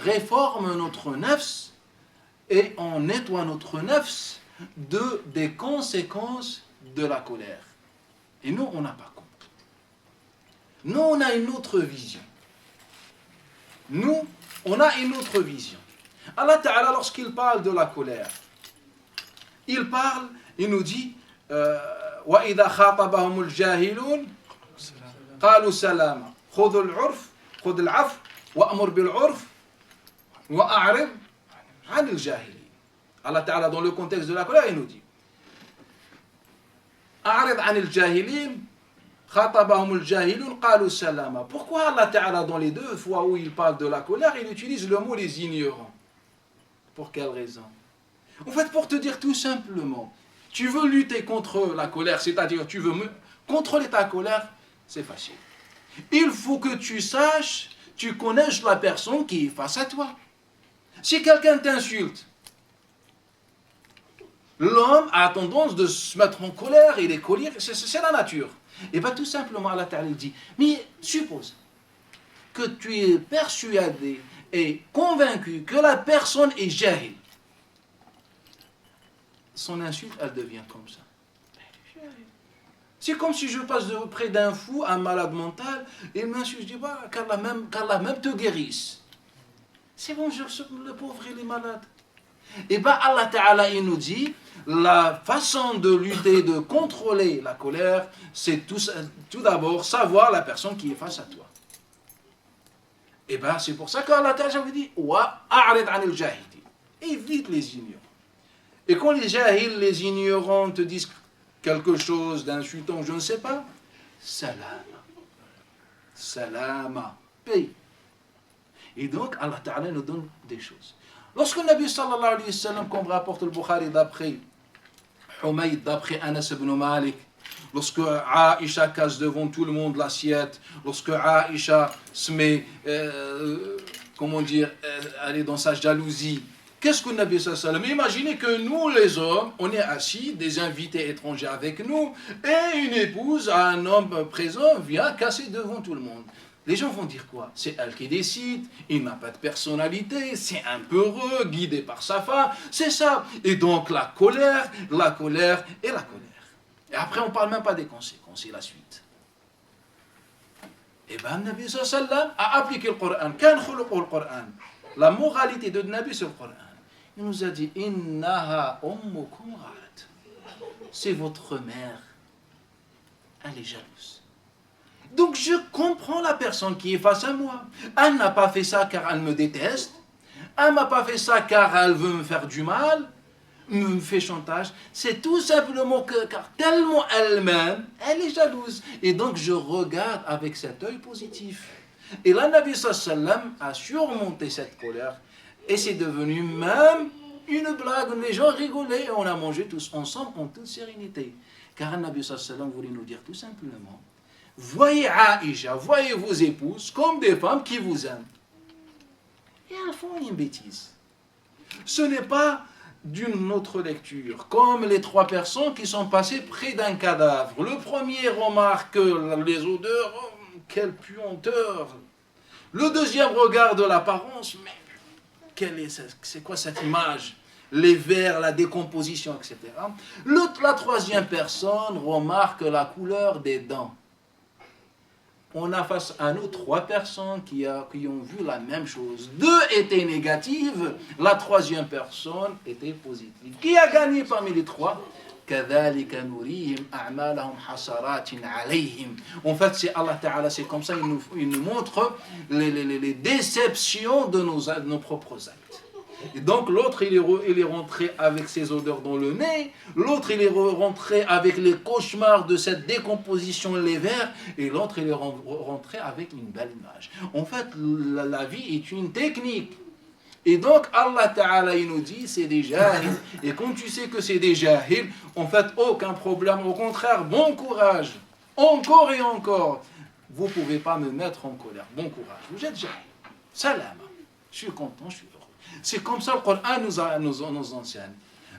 réforme notre nafs et on nettoie notre nafs des conséquences de la colère. Et nous, on n'a pas compris. Nous, on a une autre vision. Nous, on a une autre vision. Allah Ta'ala, lorsqu'il parle de la colère, il nous dit وَإِذَا خَاطَبَهُمُ الْجَاهِلُونَ قَالُوا سَلَامًا خُذُ الْعَفْوَ وَأْمُرْ بِالْعُرْفِ وَأَعْرِضْ عَنِ الْجَاهِلِينَ. Allah Ta'ala, dans le contexte de la colère, il nous dit أَعْرِضْ عَنِ الْجَاهِلِينَ خَاطَبَهُمُ الْجَاهِلُونَ قَالُوا سَلَامًا. Pourquoi Allah Ta'ala, dans les deux fois où il parle de la colère, il utilise le mot les ignorants? Pour quelle raison? En fait, pour te dire tout simplement, tu veux lutter contre la colère, c'est-à-dire tu veux contrôler ta colère, c'est facile. Il faut que tu saches, tu connaisses la personne qui est face à toi. Si quelqu'un t'insulte, l'homme a tendance de se mettre en colère, il est colérique, c'est la nature. Et bien tout simplement, Allah Ta'ala dit, mais suppose que tu es persuadé et convaincu que la personne est jahil. Son insulte, elle devient comme ça. C'est comme si je passe près d'un fou, un malade mental, et il m'insulte, je dis, bah, qu'Allah même te guérisse. C'est bon, le pauvre, il est malade. Et bien Allah Ta'ala, il nous dit, la façon de lutter, de contrôler la colère, c'est tout d'abord savoir la personne qui est face à toi. Et bien c'est pour ça qu'Allah Ta'ala vous dit, وَأَعْرِضْ عَنِ الْجَاهِلِينَ. Évite les ignorants. Et quand les jahils, les ignorants te disent quelque chose d'insultant, je ne sais pas, salama, paye. Et donc Allah Ta'ala nous donne des choses. Lorsque le Nabi sallallahu alayhi wa sallam, comme rapporte le Bukhari d'après Humayd, d'après Anas ibn Malik, lorsque Aïcha casse devant tout le monde l'assiette, lorsque Aïcha se met, elle est dans sa jalousie, qu'est-ce que le Nabi sallallahu alayhi wa sallam? Imaginez que nous les hommes, on est assis, des invités étrangers avec nous, et une épouse, un homme présent, vient casser devant tout le monde. Les gens vont dire quoi? C'est elle qui décide, il n'a pas de personnalité, c'est un peu heureux, guidé par sa femme, c'est ça. Et donc la colère et la colère. Et après on ne parle même pas des conséquences, c'est la suite. Et bien le Nabi sallallahu alayhi wa sallam a appliqué le Coran. Kan khuluq le Coran. La moralité de Nabi sur le Coran. Il nous a dit, Innaha ummukum ghalat. C'est votre mère, elle est jalouse. Donc je comprends la personne qui est face à moi. Elle n'a pas fait ça car elle me déteste. Elle ne m'a pas fait ça car elle veut me faire du mal, me fait chantage. C'est tout simplement car tellement elle-même, elle est jalouse. Et donc je regarde avec cet œil positif. Et là, Nabi sallallahu alayhi wa sallam a surmonté cette colère. Et c'est devenu même une blague. Les gens rigolaient et on a mangé tous ensemble en toute sérénité. Car Nabi sallallahu alayhi wa sallam voulait nous dire tout simplement, voyez Aïcha, voyez vos épouses comme des femmes qui vous aiment. Et elles font une bêtise. Ce n'est pas d'une autre lecture, comme les 3 personnes qui sont passées près d'un cadavre. Le premier remarque les odeurs, oh, quelle puanteur. Le deuxième regarde l'apparence, mais c'est quoi cette image? les vers, la décomposition, etc. La troisième personne remarque la couleur des dents. On a face à nous 3 personnes qui ont vu la même chose. 2 étaient négatives, la troisième personne était positive. Qui a gagné parmi les 3? En fait, c'est Allah Ta'ala, c'est comme ça, il nous montre les déceptions de nos propres actes. Et donc l'autre, il est rentré avec ses odeurs dans le nez, l'autre, il est rentré avec les cauchemars de cette décomposition les vers, et l'autre, il est rentré avec une belle image. En fait, la vie est une technique. Et donc Allah Ta'ala, il nous dit, c'est des jahils. Et quand tu sais que c'est des jahils, en fait, aucun problème. Au contraire, bon courage. Encore et encore. Vous ne pouvez pas me mettre en colère. Bon courage. Vous êtes jahil. Salam. Je suis content, je suis heureux. C'est comme ça le Coran nous enseigne.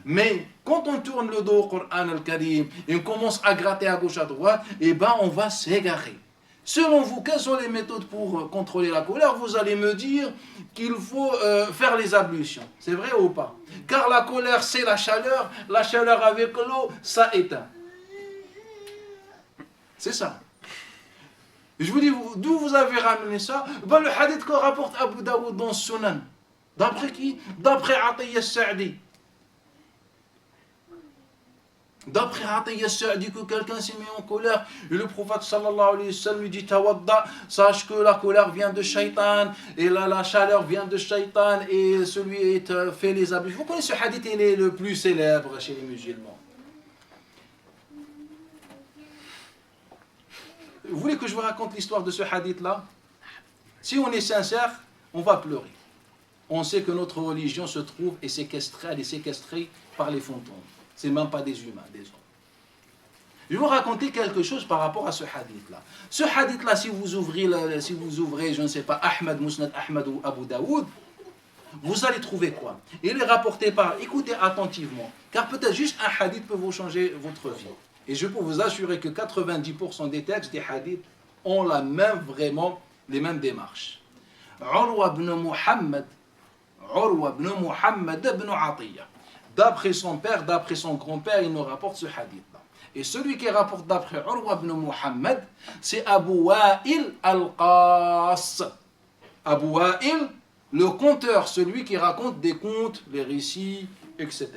Mais quand on tourne le dos au Coran al-Karim et on commence à gratter à gauche à droite, eh ben on va s'égarer. Selon vous, quelles sont les méthodes pour contrôler la colère? Vous allez me dire qu'il faut faire les ablutions. C'est vrai ou pas? Car la colère, c'est la chaleur avec l'eau, ça éteint. C'est ça. Je vous dis, d'où vous avez ramené ça? Ben, le hadith que rapporte Abu Daoud dans Sunan. D'après qui? D'après Atiyya as-Sa'di. D'après Atiyya as-Sa'di, que quelqu'un s'est mis en colère, et le prophète sallallahu alayhi wa sallam lui dit Tawadda, sache que la colère vient de Shaitan, et la chaleur vient de Shaitan, et celui fait les ablutions. Vous connaissez ce hadith, il est le plus célèbre chez les musulmans. Vous voulez que je vous raconte l'histoire de ce hadith-là? Si on est sincère, on va pleurer. On sait que notre religion se trouve et elle est séquestrée par les fantômes. Ce n'est même pas des humains, des hommes. Je vais vous raconter quelque chose par rapport à ce hadith-là. Ce hadith-là, si vous ouvrez, je ne sais pas, Ahmad, Musnad Ahmad ou Abu Daoud, vous allez trouver quoi? Il est rapporté par, écoutez attentivement, car peut-être juste un hadith peut vous changer votre vie. Et je peux vous assurer que 90% des textes des hadiths ont les mêmes démarches. Urwa ibn Muhammad ibn Atiyya. D'après son père, d'après son grand-père, il nous rapporte ce hadith-là. Et celui qui rapporte d'après Urwa ibn Muhammad, c'est Abu Wa'il al-Qas. Abu Wa'il, le conteur, celui qui raconte des contes, les récits, etc.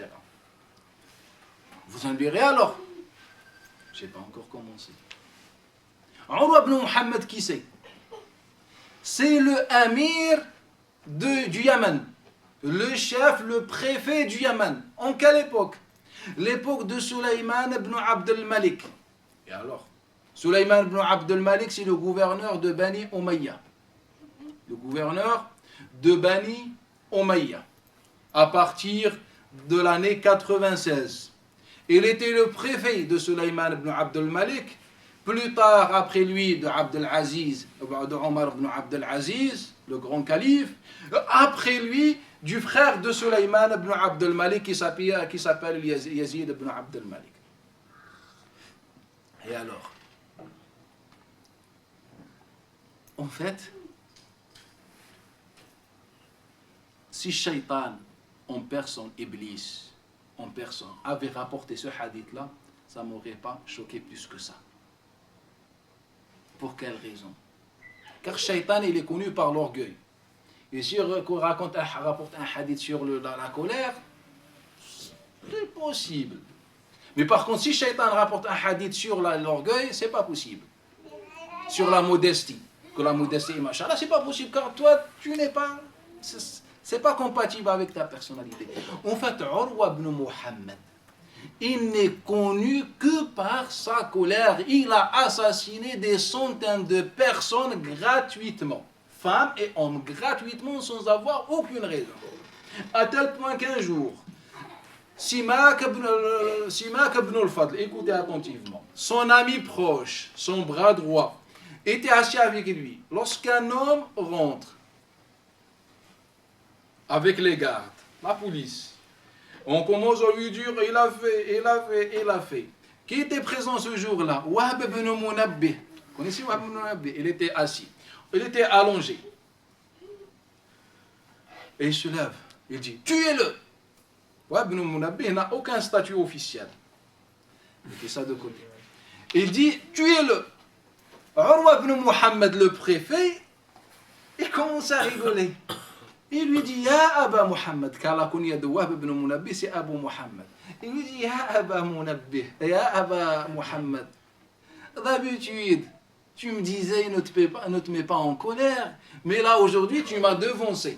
Vous en direz alors? Je n'ai pas encore commencé. Urwa ibn Muhammad, qui c'est? C'est le amir du Yémen. Le chef, le préfet du Yémen. En quelle époque? L'époque de Sulayman ibn Abd al-Malik. Et alors? Sulayman ibn Abd al-Malik, c'est le gouverneur de Bani Umayya. Le gouverneur de Bani Umayya. À partir de l'année 96. Il était le préfet de Sulayman ibn Abd al-Malik. Plus tard, après lui, de Abd al-Aziz, de Omar ibn Abd al-Aziz, le grand calife. Après lui, du frère de Sulayman ibn Abd al-Malik qui s'appelle Yazid ibn Abd al-Malik. Et alors? En fait, si Shaitan en personne, Iblis en personne, avait rapporté ce hadith-là, ça ne m'aurait pas choqué plus que ça. Pour quelle raison? Car Shaitan, il est connu par l'orgueil. Et si on rapporte un hadith sur la colère, c'est possible. Mais par contre, si Shaitan rapporte un hadith sur l'orgueil, c'est pas possible. Sur la modestie, que la modestie, machallah, c'est pas possible, car toi, tu n'es pas... C'est pas compatible avec ta personnalité. En fait, Urwa ibn Muhammad, il n'est connu que par sa colère. Il a assassiné des centaines de personnes gratuitement. Femmes et hommes, gratuitement, sans avoir aucune raison. À tel point qu'un jour, Simak ibn al-Fadl, écoutez attentivement, son ami proche, son bras droit, était assis avec lui. Lorsqu'un homme rentre, avec les gardes, la police, on commence à lui dire, il a fait. Qui était présent ce jour-là? Wahb ibn Munabbih. Vous connaissez Wahb ibn Munabbih? Il était assis. Il était allongé. Et il se lève. Il dit, tuez-le. Wahb ibn Munabbih n'a aucun statut officiel. Mettez ça de côté. Il dit, tu es le Urwa ibn Muhammad, le préfet. Il commence à rigoler. Il lui dit, Ya Aba Muhammad, car la kunya de Wahb ibn Munabbih, c'est Abu Muhammad. Il lui dit, Ya Aba Munabbih, Ya Aba Muhammad, d'habitude, tu me disais, ne te mets pas en colère, mais là, aujourd'hui, tu m'as devancé.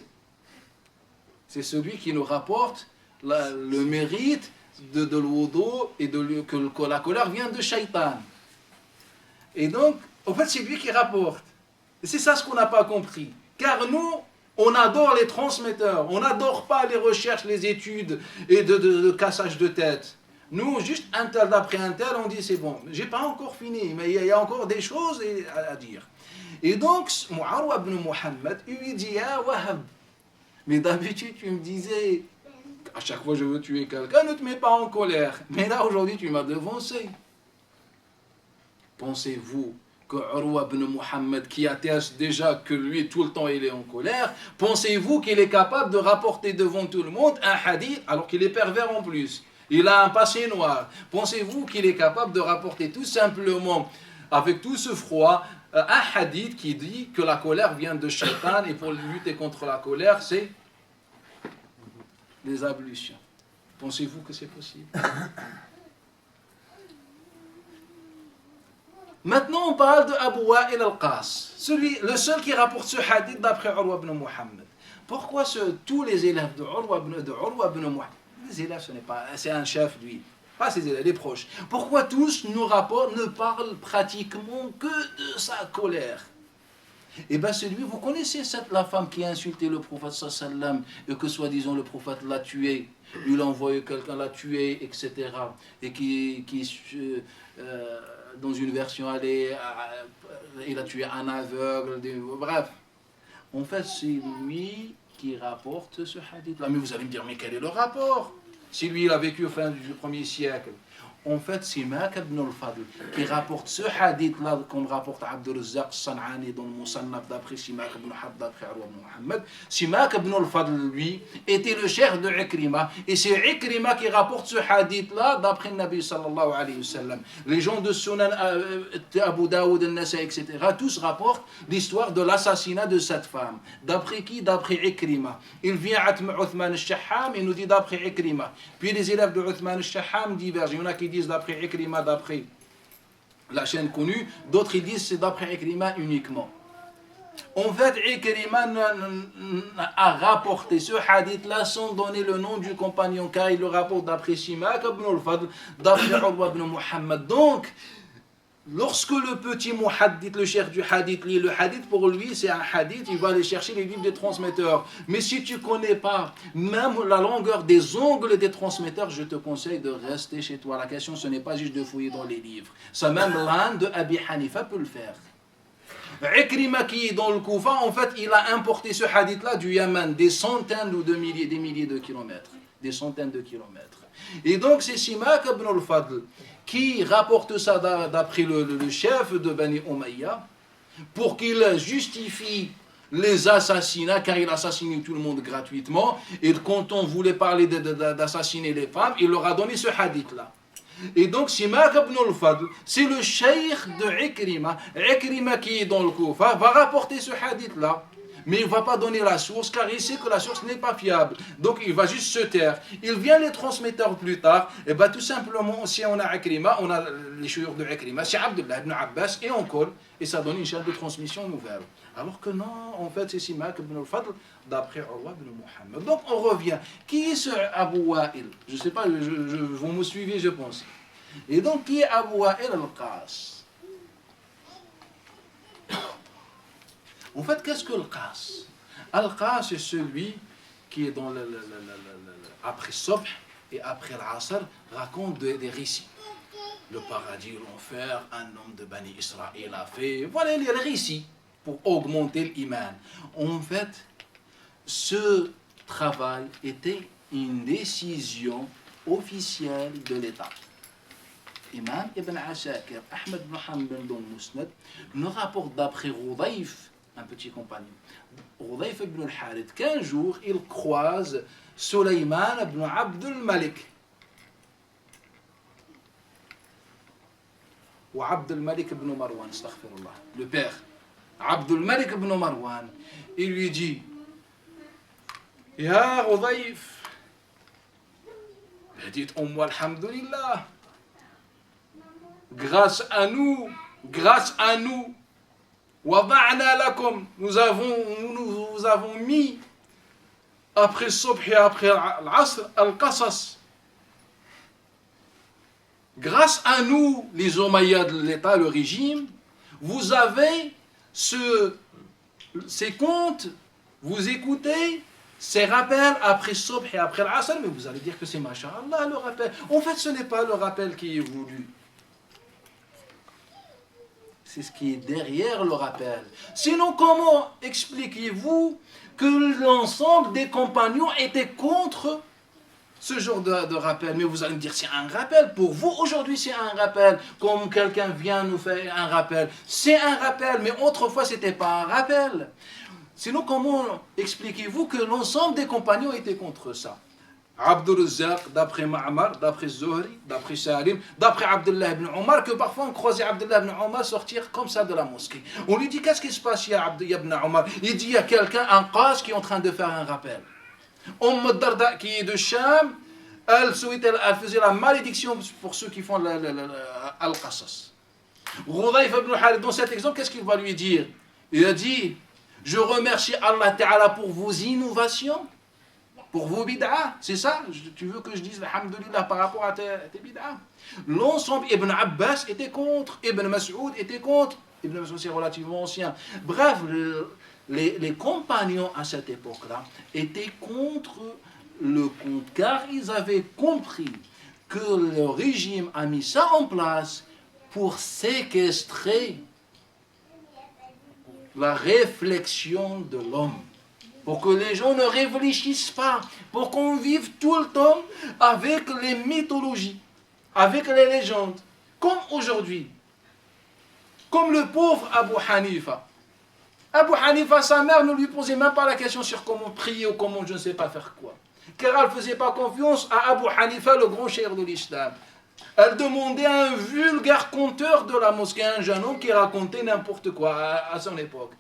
C'est celui qui nous rapporte le mérite de l'wudu et que la colère vient de Shaitan. Et donc, en fait, c'est lui qui rapporte. Et c'est ça ce qu'on n'a pas compris. Car nous, on adore les transmetteurs, on n'adore pas les recherches, les études et de cassage de tête. Nous, juste un tel d'après un tel, on dit c'est bon, j'ai pas encore fini, mais il y a encore des choses à dire. Et donc, Urwa ibn Muhammad, il lui dit, Ya Wahab, mais d'habitude tu me disais, à chaque fois je veux tuer quelqu'un, ne te mets pas en colère. Mais là, aujourd'hui, tu m'as devancé. Pensez-vous que Urwa ibn Muhammad, qui atteste déjà que lui, tout le temps, il est en colère, pensez-vous qu'il est capable de rapporter devant tout le monde un hadith, alors qu'il est pervers en plus? Il a un passé noir. Pensez-vous qu'il est capable de rapporter tout simplement, avec tout ce froid, un hadith qui dit que la colère vient de Shaitan et pour lutter contre la colère, c'est les ablutions? Pensez-vous que c'est possible? Maintenant, on parle de Abu Wa'il al-Qas, le seul qui rapporte ce hadith d'après Urwa ibn Muhammad. Pourquoi tous les élèves de Urwa ibn Muhammad, les élèves, c'est un chef, lui, pas ses élèves, les proches. Pourquoi tous ne parlent pratiquement que de sa colère? Eh bien, celui, vous connaissez la femme qui a insulté le prophète sallam et que soi-disant le prophète l'a tué, il a envoyé quelqu'un l'a tué, etc. Et dans une version, il a tué un aveugle, bref. En fait, c'est lui qui rapporte ce hadith-là. Mais vous allez me dire, mais quel est le rapport? Si lui, il a vécu au fin du 1er siècle. En fait, c'est Simak ibn al-Fadl qui rapporte ce hadith-là, comme rapporte Abdurrazzaq San'ani dans le Musannaf d'après Simak ibn al-Fadl, d'après Urwa ibn Muhammad. Simak ibn al-Fadl, lui, était le cheikh de Ikrima. Et c'est Ikrima qui rapporte ce hadith-là d'après le Nabi sallallahu alayhi wa sallam. Les gens de Sunan, Abu Daoud, Al-Nasai, etc., tous rapportent l'histoire de l'assassinat de cette femme. D'après qui? D'après Ikrima. Il vient à Uthman al-Shahham et nous dit d'après Ikrima. Puis les élèves de Uthman al-Shahham divergent. Il y en a qui disent d'après Ikrima, d'après la chaîne connue, d'autres ils disent c'est d'après Ikrima uniquement. En fait, Ikrima a rapporté ce hadith-là sans donner le nom du compagnon, car il le rapporte d'après Simak ibn al-Fadl, d'après Urwa ibn Muhammad. Donc, lorsque le petit muhaddith, le cheikh du hadith, lit le hadith, pour lui c'est un hadith, il va aller chercher les livres des transmetteurs. Mais si tu ne connais pas même la longueur des ongles des transmetteurs, je te conseille de rester chez toi. La question, ce n'est pas juste de fouiller dans les livres. Ça, même l'un de Abi Hanifa peut le faire. Ikrima qui est dans le Koufa, en fait, il a importé ce hadith-là du Yaman, des centaines ou des milliers de kilomètres. Des centaines de kilomètres. Et donc, c'est Simak ibn al-Fadl qui rapporte ça d'après le chef de Bani Umayya pour qu'il justifie les assassinats, car il assassine tout le monde gratuitement. Et quand on voulait parler d'assassiner les femmes, il leur a donné ce hadith-là. Et donc, Simak ibn al-Fadl, c'est le cheikh de Ikrima. Ikrima qui est dans le Koufa va rapporter ce hadith-là. Mais il ne va pas donner la source, car il sait que la source n'est pas fiable. Donc il va juste se taire. Il vient les transmetteurs plus tard. Et bien tout simplement, si on a Ikrima, on a les chouïrs de Ikrima, c'est Abdullah ibn Abbas et encore. Et ça donne une chaîne de transmission nouvelle. Alors que non, en fait, c'est Simak ibn al-Fadl d'après Urwa ibn Muhammad. Donc on revient. Qui est ce Abu Wa'il? Je ne sais pas, vous me suivez, je pense. Et donc, qui est Abu Wa'il al-Qas? En fait, qu'est-ce que le Qas? Al-Qas, c'est celui qui est dans après Subh et après l'Asr, raconte des récits. Le paradis, l'enfer, un homme de Bani Israël a fait. Voilà les récits pour augmenter l'iman. En fait, ce travail était une décision officielle de l'État. Imam Ibn Asakir, Ahmed ibn Hanbal dans le Musnad, nous rapporte d'après Roudayf un petit compagnon. Hudayfa ibn al-Harith, qu'un jour, il croise Sulayman ibn Abd al-Malik. Ou Abd al-Malik ibn Marwan, astaghfirullah, le père. Abd al-Malik ibn Marwan, il lui dit, Ya Hudayf, dites au moi alhamdulillah, grâce à nous, wada'na lakum, nous avons mis après Subh et après l'Asr, al-Qasas. Grâce à nous, les Omeyyades, l'État, le régime, vous avez ces contes, vous écoutez ces rappels après Subh et après l'Asr, mais vous allez dire que c'est Masha'Allah le rappel. En fait, ce n'est pas le rappel qui est voulu. C'est ce qui est derrière le rappel. Sinon, comment expliquez-vous que l'ensemble des compagnons étaient contre ce genre de rappel? Mais vous allez me dire, c'est un rappel. Pour vous, aujourd'hui, c'est un rappel. Comme quelqu'un vient nous faire un rappel. C'est un rappel, mais autrefois, ce n'était pas un rappel. Sinon, comment expliquez-vous que l'ensemble des compagnons étaient contre ça? Abdur Razzaq, d'après Ma'mar, d'après Zuhri, d'après Salim, d'après Abdullah ibn Omar, que parfois on croisait Abdullah ibn Omar sortir comme ça de la mosquée. On lui dit, qu'est-ce qui se passe, ya ibn Omar? Il dit, il y a quelqu'un, un qas, qui est en train de faire un rappel. Darda, qui est de Sham, elle faisait la malédiction pour ceux qui font al-Qasas. Hudayfa ibn Harith, dans cet exemple, qu'est-ce qu'il va lui dire? Il a dit, je remercie Allah Ta'ala pour vos innovations, pour vos bid'ah, c'est ça? Tu veux que je dise alhamdulillah par rapport à tes bid'ah? L'ensemble, Ibn Abbas était contre, Ibn Mas'ud était contre, Ibn Mas'ud c'est relativement ancien. Bref, les compagnons à cette époque-là étaient contre le conte, car ils avaient compris que le régime a mis ça en place pour séquestrer la réflexion de l'homme. Pour que les gens ne réfléchissent pas, pour qu'on vive tout le temps avec les mythologies, avec les légendes, comme aujourd'hui. Comme le pauvre Abu Hanifa. Abu Hanifa, sa mère ne lui posait même pas la question sur comment prier ou comment je ne sais pas faire quoi. Car elle ne faisait pas confiance à Abu Hanifa, le grand cheikh de l'islam. Elle demandait à un vulgaire conteur de la mosquée, un jeune homme qui racontait n'importe quoi à son époque.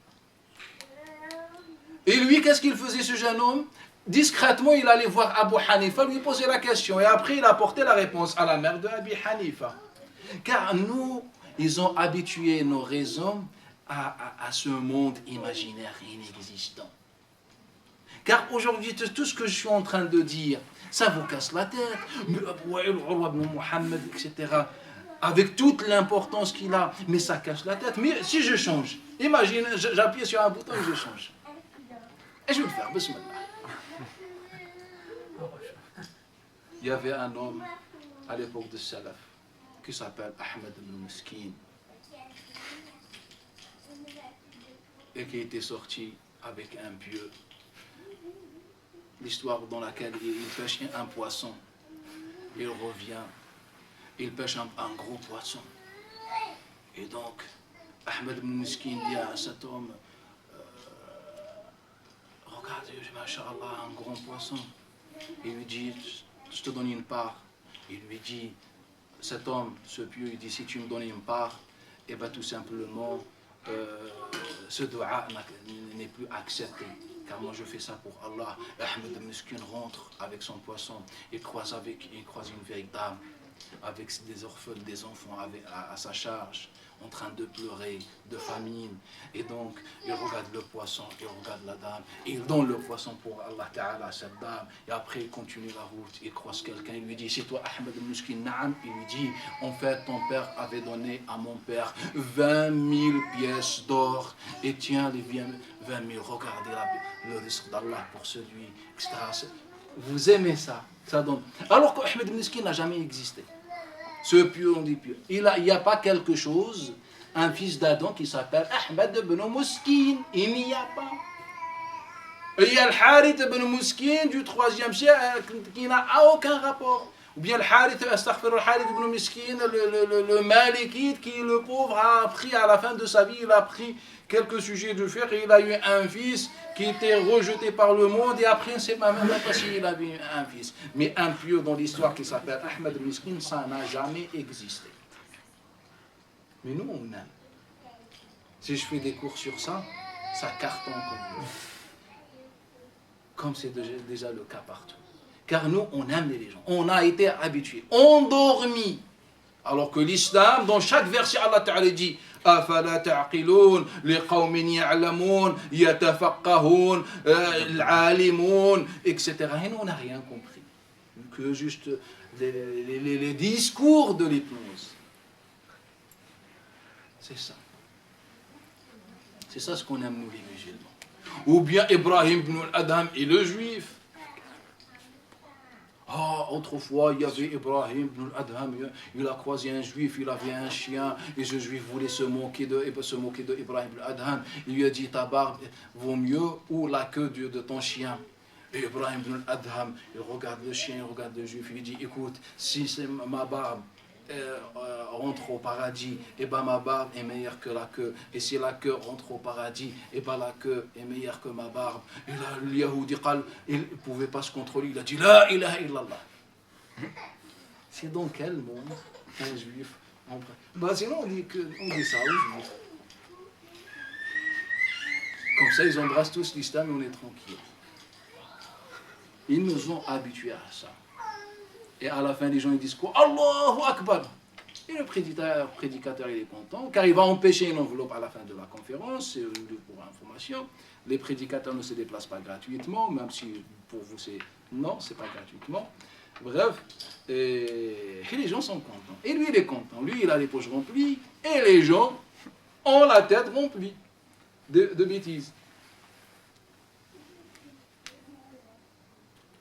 Et lui, qu'est-ce qu'il faisait, ce jeune homme? Discrètement, il allait voir Abu Hanifa, lui poser la question. Et après, il apportait la réponse à la mère de Abi Hanifa. Car nous, ils ont habitué nos raisons à ce monde imaginaire inexistant. Car aujourd'hui, tout ce que je suis en train de dire, ça vous casse la tête. Mais Abu Wa'il, Urwa ibn Muhammad, etc. Avec toute l'importance qu'il a, mais ça casse la tête. Mais si je change, imagine, j'appuie sur un bouton et je change. Et je vais le faire, bismillah. Il y avait un homme à l'époque de Salaf qui s'appelle Ahmed ibn Miskin et qui était sorti avec un pieu. L'histoire dans laquelle il pêche un poisson, il revient, il pêche un gros poisson. Et donc, Ahmed ibn Miskin dit à cet homme, regarde, masha'Allah, un grand poisson. Il lui dit, je te donne une part. Il lui dit, cet homme, ce pieu, il dit, si tu me donnes une part, et bien tout simplement, ce dua n'est plus accepté. Car moi je fais ça pour Allah. Ahmed Miskin rentre avec son poisson, il croise une vieille dame, avec des orphelins, des enfants à sa charge, en train de pleurer, de famine. Et donc, il regarde le poisson, il regarde la dame, et il donne le poisson pour Allah Ta'ala à cette dame. Et après, il continue la route, il croise quelqu'un, il lui dit, c'est toi Ahmed Miskin? Naam. Il lui dit, en fait, ton père avait donné à mon père 20 000 pièces d'or, et tiens les 20 000, regardez le risque d'Allah pour celui, etc. Vous aimez ça, ça donne. Alors qu'Ahmed Miskin n'a jamais existé. Ce pieu, on dit pieu. Il n'y a pas quelque chose, un fils d'Adam qui s'appelle Ahmed ibn Miskin. Il n'y a pas. Il y a le Harith ibn Miskin du 3e siècle qui n'a aucun rapport. Ou bien le Harith, astaghfirullah, Harith ibn Miskin, le Malikite, qui le pauvre a appris à la fin de sa vie, il a appris quelques sujets de fiqh, et il a eu un fils qui était rejeté par le monde, et après on ne sait même pas s'il avait un fils. Mais un pieux dans l'histoire qui s'appelle Ahmed Miskin, ça n'a jamais existé. Mais nous, on aime. Si je fais des cours sur ça, ça cartonne comme c'est déjà le cas partout. Car nous, on aime les gens. On a été habitués, endormis. Alors que l'islam, dans chaque verset, Allah Ta'ala dit أَفَلَا تَعْقِلُونَ لِقَوْمٍ يَعْلَمُونَ يَتَفَقَّهُونَ الْعَالِمُونَ etc. Et nous, on n'a rien compris. Que juste les discours de l'hypnose. C'est ça. C'est ça ce qu'on aime, nous, les musulmans. Ou bien Ibrahim ibn al-Adham et le juif. Autrefois, il y avait Ibrahim ibn al-Adham, il a croisé un juif, il avait un chien, et ce juif voulait se moquer de Ibrahim ibn al-Adham. Il lui a dit, ta barbe vaut mieux ou la queue de ton chien. Et Ibrahim ibn al-Adham, il regarde le chien, il regarde le juif, il lui dit, écoute, si c'est ma barbe rentre au paradis, et ben ma barbe est meilleure que la queue. Et si la queue rentre au paradis, et ben la queue est meilleure que ma barbe. Et là, le Yahoudi, il ne pouvait pas se contrôler. Il a dit, la ilaha illallah. C'est dans quel monde un juif sinon on dit ça aux juifs. Comme ça, ils embrassent tous l'islam et on est tranquille. Ils nous ont habitués à ça. Et à la fin, les gens ils disent quoi? Allahu Akbar. Et le prédicateur il est content, car il va empêcher une enveloppe à la fin de la conférence, c'est pour information. Les prédicateurs ne se déplacent pas gratuitement, même si pour vous c'est non, c'est pas gratuitement. Bref, et les gens sont contents. Et lui il est content, lui il a les poches remplies, et les gens ont la tête remplie de bêtises.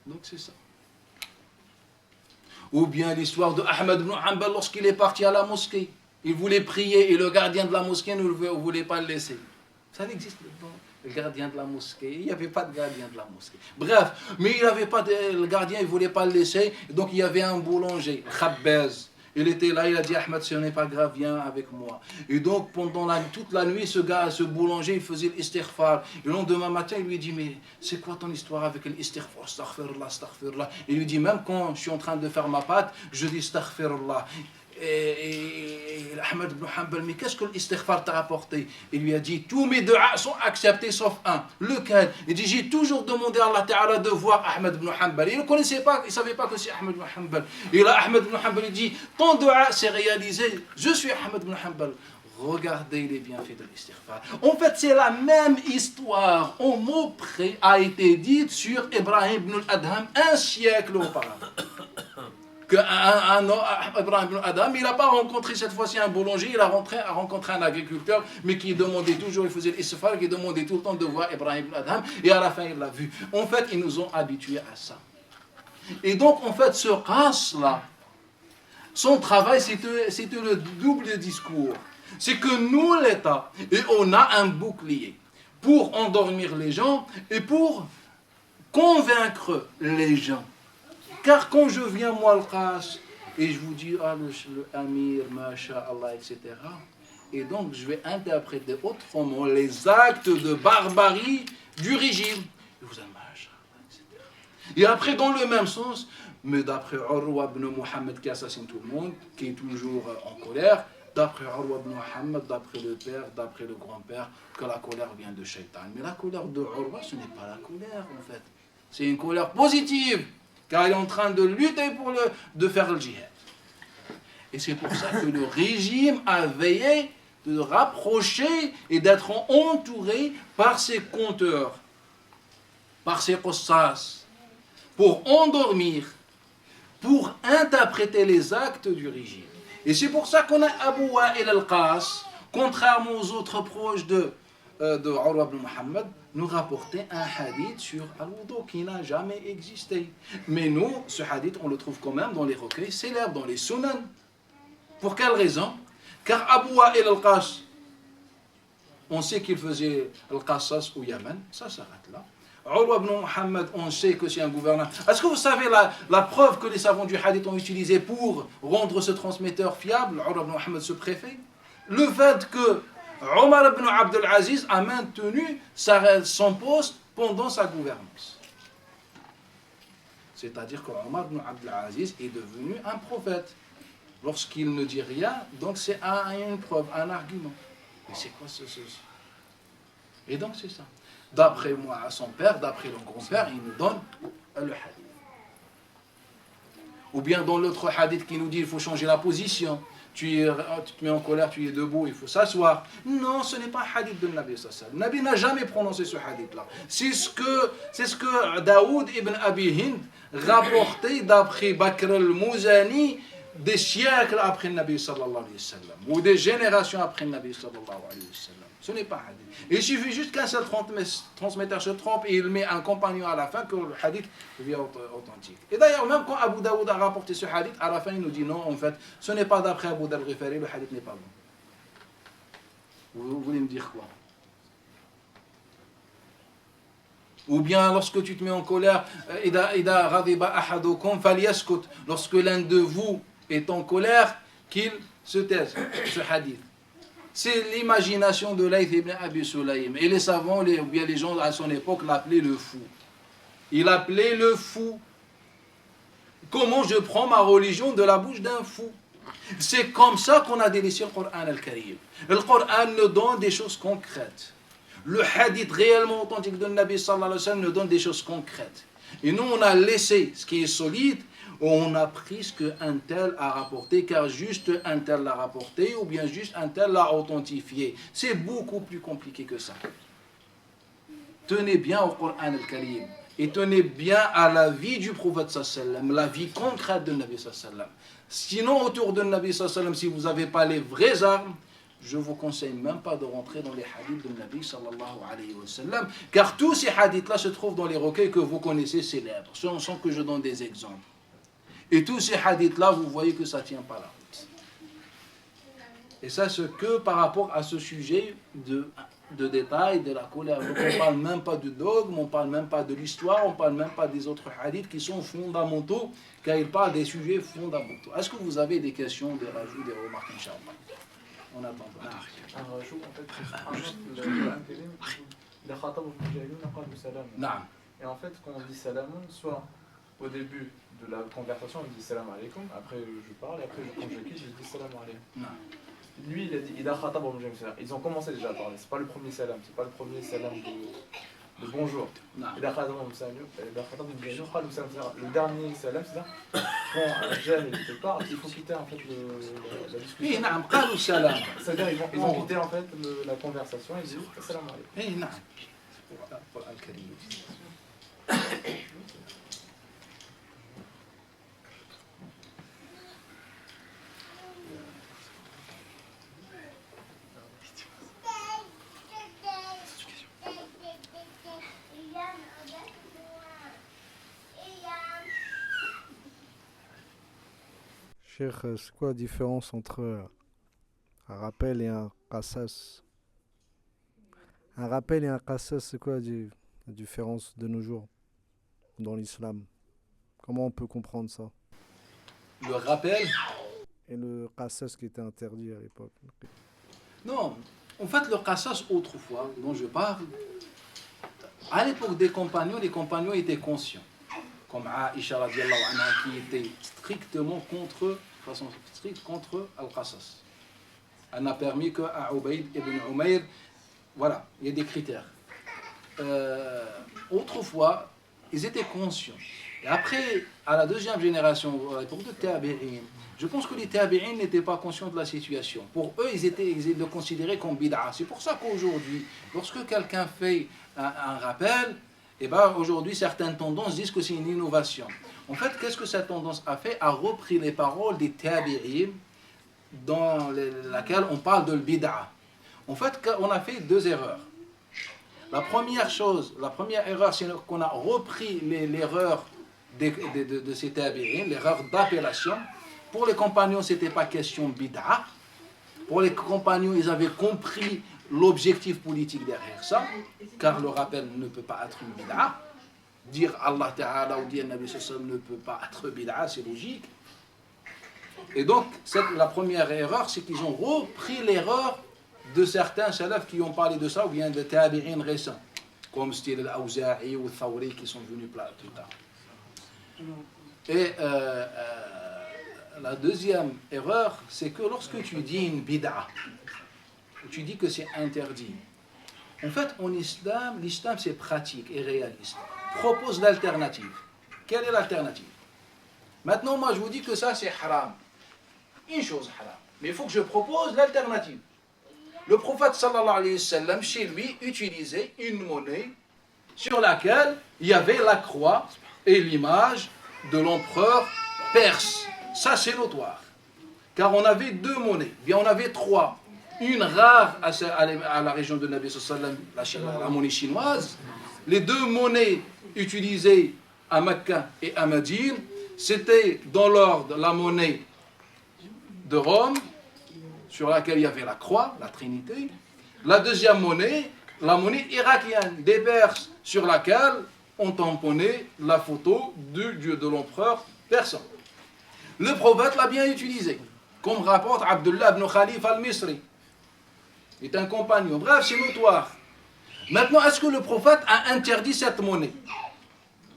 Donc c'est ça. Ou bien l'histoire de Ahmed ibn Hanbal lorsqu'il est parti à la mosquée. Il voulait prier et le gardien de la mosquée ne voulait pas le laisser. Ça n'existe pas. Le gardien de la mosquée, il n'y avait pas de gardien de la mosquée. Bref, mais il n'avait pas le gardien, il ne voulait pas le laisser. Donc il y avait un boulanger, Khabbaz. Il était là, il a dit Ahmed, ce n'est pas grave, viens avec moi. Et donc pendant toute la nuit, ce boulanger, il faisait l'istighfar. Et le lendemain matin, il lui dit, mais c'est quoi ton histoire avec l'istighfar? Astaghfirullah, astaghfirullah. Il lui dit, même quand je suis en train de faire ma pâte, je dis astaghfirullah. Et Ahmed ibn Hanbal, mais qu'est-ce que l'istighfar t'a apporté? Il lui a dit, tous mes du'a sont acceptés sauf un. Lequel? Il dit, j'ai toujours demandé à Allah Ta'ala de voir Ahmed ibn Hanbal. Il ne connaissait pas, il ne savait pas que c'est Ahmed ibn Hanbal. Et là, Ahmed ibn Hanbal, il dit, ton du'a s'est réalisé, je suis Ahmed ibn Hanbal. Regardez les bienfaits de l'istighfar. En fait, c'est la même histoire, en mots près, a été dite sur Ibrahim ibn al-Adham un siècle auparavant. Ibrahim ibn Adam, il n'a pas rencontré cette fois-ci un boulanger, il a rencontré un agriculteur, mais qui demandait toujours, il faisait l'istighfar, qui demandait tout le temps de voir Ibrahim ibn Adam, et à la fin il l'a vu. En fait, ils nous ont habitués à ça. Et donc, en fait, ce race-là, son travail, c'était le double discours. C'est que nous, l'État, et on a un bouclier pour endormir les gens et pour convaincre les gens. Car quand je viens, moi, le Qas, et je vous dis, le Amir, Masha'Allah, etc., et donc je vais interpréter autrement les actes de barbarie du régime. Et vous allez, Masha'Allah, etc. Et après, dans le même sens, mais d'après Urwa ibn Muhammad qui assassine tout le monde, qui est toujours en colère, d'après Urwa ibn Muhammad, d'après le père, d'après le grand-père, que la colère vient de Shaitan. Mais la colère de Urwa, ce n'est pas la colère, en fait. C'est une colère positive. Car il est en train de lutter de faire le djihad. Et c'est pour ça que le régime a veillé de rapprocher et d'être entouré par ses compteurs, par ses qassas, pour endormir, pour interpréter les actes du régime. Et c'est pour ça qu'on a Abu Wa'il al-Qas, contrairement aux autres proches de Urwa ibn Muhammad, nous rapporter un hadith sur Al-Wudu qui n'a jamais existé. Mais nous, ce hadith, on le trouve quand même dans les recueils célèbres, dans les sunan. Pour quelle raison? Car Abu Wa'il al-Qas, on sait qu'il faisait al-Qassas au Yémen, ça s'arrête là. Urwa ibn Muhammad, on sait que c'est un gouverneur. Est-ce que vous savez la preuve que les savants du hadith ont utilisée pour rendre ce transmetteur fiable, Urwa ibn Muhammad, ce préfet? Le fait que Omar ibn Abdel Aziz a maintenu son poste pendant sa gouvernance. C'est-à-dire que Omar ibn Abdel Aziz est devenu un prophète. Lorsqu'il ne dit rien, donc c'est une preuve, un argument. Mais c'est quoi ce? Et donc c'est ça. D'après moi, son père, d'après le grand-père, il nous donne le hadith. Ou bien dans l'autre hadith qui nous dit qu'il faut changer la position. Tu te mets en colère, tu es debout, il faut s'asseoir. Non, ce n'est pas un hadith de Nabi sallallahu alayhi wa sallam. Nabi n'a jamais prononcé ce hadith-là. C'est ce que Daoud ibn Abi Hind rapportait d'après Bakr al-Muzani des siècles après le Nabi sallallahu alayhi wa sallam, ou des générations après le Nabi sallallahu alayhi wa sallam. Ce n'est pas un hadith. Il suffit juste qu'un seul transmetteur se trompe et il met un compagnon à la fin que le hadith devient authentique. Et d'ailleurs, même quand Abu Daoud a rapporté ce hadith, à la fin il nous dit non, en fait, ce n'est pas d'après Abu Daoud al-Ghifari, le hadith n'est pas bon. Vous voulez me dire quoi? Ou bien lorsque tu te mets en colère, lorsque l'un de vous est en colère, qu'il se taise. Ce hadith. C'est l'imagination de Layth ibn Abi Sulaym. Et les savants, ou bien les gens à son époque, l'appelaient le fou. Il appelait le fou. Comment je prends ma religion de la bouche d'un fou? C'est comme ça qu'on a délaissé le Coran al-Karim. Le Coran nous donne des choses concrètes. Le hadith réellement authentique de Nabi sallallahu alayhi wa sallam nous donne des choses concrètes. Et nous, on a laissé ce qui est solide, on a pris ce qu'un tel a rapporté, car juste un tel l'a rapporté, ou bien juste un tel l'a authentifié. C'est beaucoup plus compliqué que ça. Tenez bien au Coran al-Karim, et tenez bien à la vie du prophète sallallahu alayhi wa sallam, la vie concrète de Nabi sallallahu alayhi wa sallam. Sinon, autour de Nabi sallallahu alayhi wa sallam, si vous n'avez pas les vraies armes, je ne vous conseille même pas de rentrer dans les hadiths de Nabi sallallahu alayhi wa sallam, car tous ces hadiths-là se trouvent dans les recueils que vous connaissez célèbres, sans que je donne des exemples. Et tous ces hadiths-là, vous voyez que ça ne tient pas la route. Et ça, c'est que par rapport à ce sujet de détail, de la colère. Donc, on ne parle même pas du dogme, on ne parle même pas de l'histoire, on ne parle même pas des autres hadiths qui sont fondamentaux, car ils parlent des sujets fondamentaux. Est-ce que vous avez des questions, des rajouts, des remarques, Inch'Allah? On attend. Un rajout, en fait, le Coran Karim, il a khatab al-mujahidun qalu salam. Et en fait, quand on dit salamun, soit au début de la conversation, on dit salam alaikum, après je parle, et après quand je quitte, je dis salam alaikum. Lui, il a dit, il a khatab al-mujahidun. Ils ont commencé déjà à parler, c'est pas le premier salam, c'est pas le premier salam de bonjour. Il a khatab al-mujahidun qalu salam. Le dernier salam, c'est ça. Quand un jeune te parle, il faut quitter en fait la discussion. C'est-à-dire ils vont quitter en fait la conversation et ils disent salam alaikum. Cheikh, c'est quoi la différence entre un rappel et un qasas? Un rappel et un qasas, c'est quoi la différence de nos jours dans l'islam? Comment on peut comprendre ça? Le rappel et le qasas qui était interdit à l'époque. Non, en fait le qasas autrefois, dont je parle, à l'époque des compagnons, les compagnons étaient conscients. Comme Aïcha radiallahu anha qui était strictement contre Al-Qasas. Elle n'a permis qu'à Ubayd ibn Umayr, voilà, il y a des critères. Autrefois, ils étaient conscients. Et après, à la deuxième génération, à l'époque de Tabi'in, je pense que les Tabi'in n'étaient pas conscients de la situation. Pour eux, ils le considéraient comme bid'a. C'est pour ça qu'aujourd'hui, lorsque quelqu'un fait un rappel, et bien aujourd'hui, certaines tendances disent que c'est une innovation. En fait, qu'est-ce que cette tendance a fait? A repris les paroles des Tabi'in dans laquelle on parle de bid'a. En fait, on a fait deux erreurs. La première erreur, c'est qu'on a repris l'erreur de ces Tabi'in, l'erreur d'appellation. Pour les compagnons, ce n'était pas question bid'a. Pour les compagnons, ils avaient compris l'objectif politique derrière ça, car le rappel ne peut pas être une bid'a. Dire Allah Ta'ala ou dire Nabi Sallallahu ne peut pas être bid'a, c'est logique. Et donc, la première erreur, c'est qu'ils ont repris l'erreur de certains salafs qui ont parlé de ça, ou bien de tabi'in récents, comme style al-Awza'i ou al-Thawri qui sont venus plus tard. Et la deuxième erreur, c'est que lorsque tu dis une bid'a, tu dis que c'est interdit. En fait, en islam, l'islam c'est pratique et réaliste. Propose l'alternative. Quelle est l'alternative? Maintenant, moi je vous dis que ça c'est haram. Une chose haram. Mais il faut que je propose l'alternative. Le prophète sallallahu alayhi wa sallam, chez lui, utilisait une monnaie sur laquelle il y avait la croix et l'image de l'empereur perse. Ça c'est notoire. Car on avait deux monnaies. Bien, on avait trois. Une rare à la région de Nabi sallallahu alayhi wa sallam, la monnaie chinoise. Les deux monnaies utilisées à Mecca et à Médine, c'était dans l'ordre la monnaie de Rome, sur laquelle il y avait la croix, la Trinité. La deuxième monnaie, la monnaie irakienne des Perses, sur laquelle on tamponnait la photo du dieu de l'empereur persan. Le prophète l'a bien utilisé, comme rapporte Abdullah ibn Khalif al-Misri. Il est un compagnon. Bref, c'est notoire. Maintenant, est-ce que le prophète a interdit cette monnaie?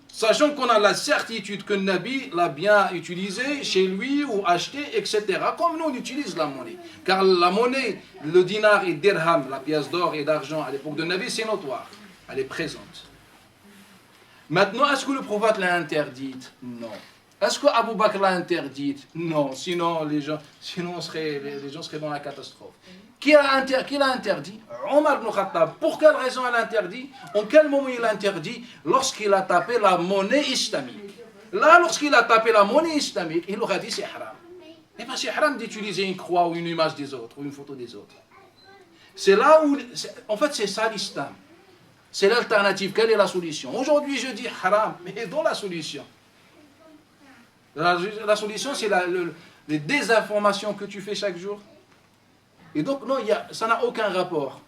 Sachant qu'on a la certitude que le Nabi l'a bien utilisée chez lui ou acheté, etc. Comme nous, on utilise la monnaie. Car la monnaie, le dinar et le dirham, la pièce d'or et d'argent à l'époque de Nabi, c'est notoire. Elle est présente. Maintenant, est-ce que le prophète l'a interdite? Non. Est-ce que Abu Bakr l'a interdite? Non. Sinon, les gens seraient dans la catastrophe. Qui l'a interdit? Omar ibn Khattab. Pour quelle raison elle l'a interdit? En quel moment il l'a interdit? Lorsqu'il a tapé la monnaie islamique. Là, lorsqu'il a tapé la monnaie islamique, il aurait dit c'est haram. Eh bien, c'est haram d'utiliser une croix ou une image des autres, ou une photo des autres. C'est là où... En fait, c'est ça l'islam. C'est l'alternative. Quelle est la solution? Aujourd'hui, je dis haram, mais dans la solution. La solution, c'est les désinformations que tu fais chaque jour. Et donc, non, ça n'a aucun rapport.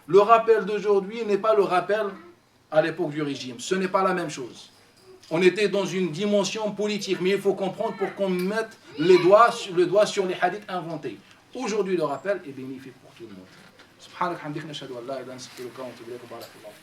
Le rappel d'aujourd'hui n'est pas le rappel à l'époque du régime. Ce n'est pas la même chose. On était dans une dimension politique, mais il faut comprendre pour qu'on mette le doigt sur les hadiths inventés. Aujourd'hui, le rappel est bénéfique pour tout le monde. Subhanak hamdik nashhadu an la ilaha illa anta astaghfiruka wa atubu ilayk.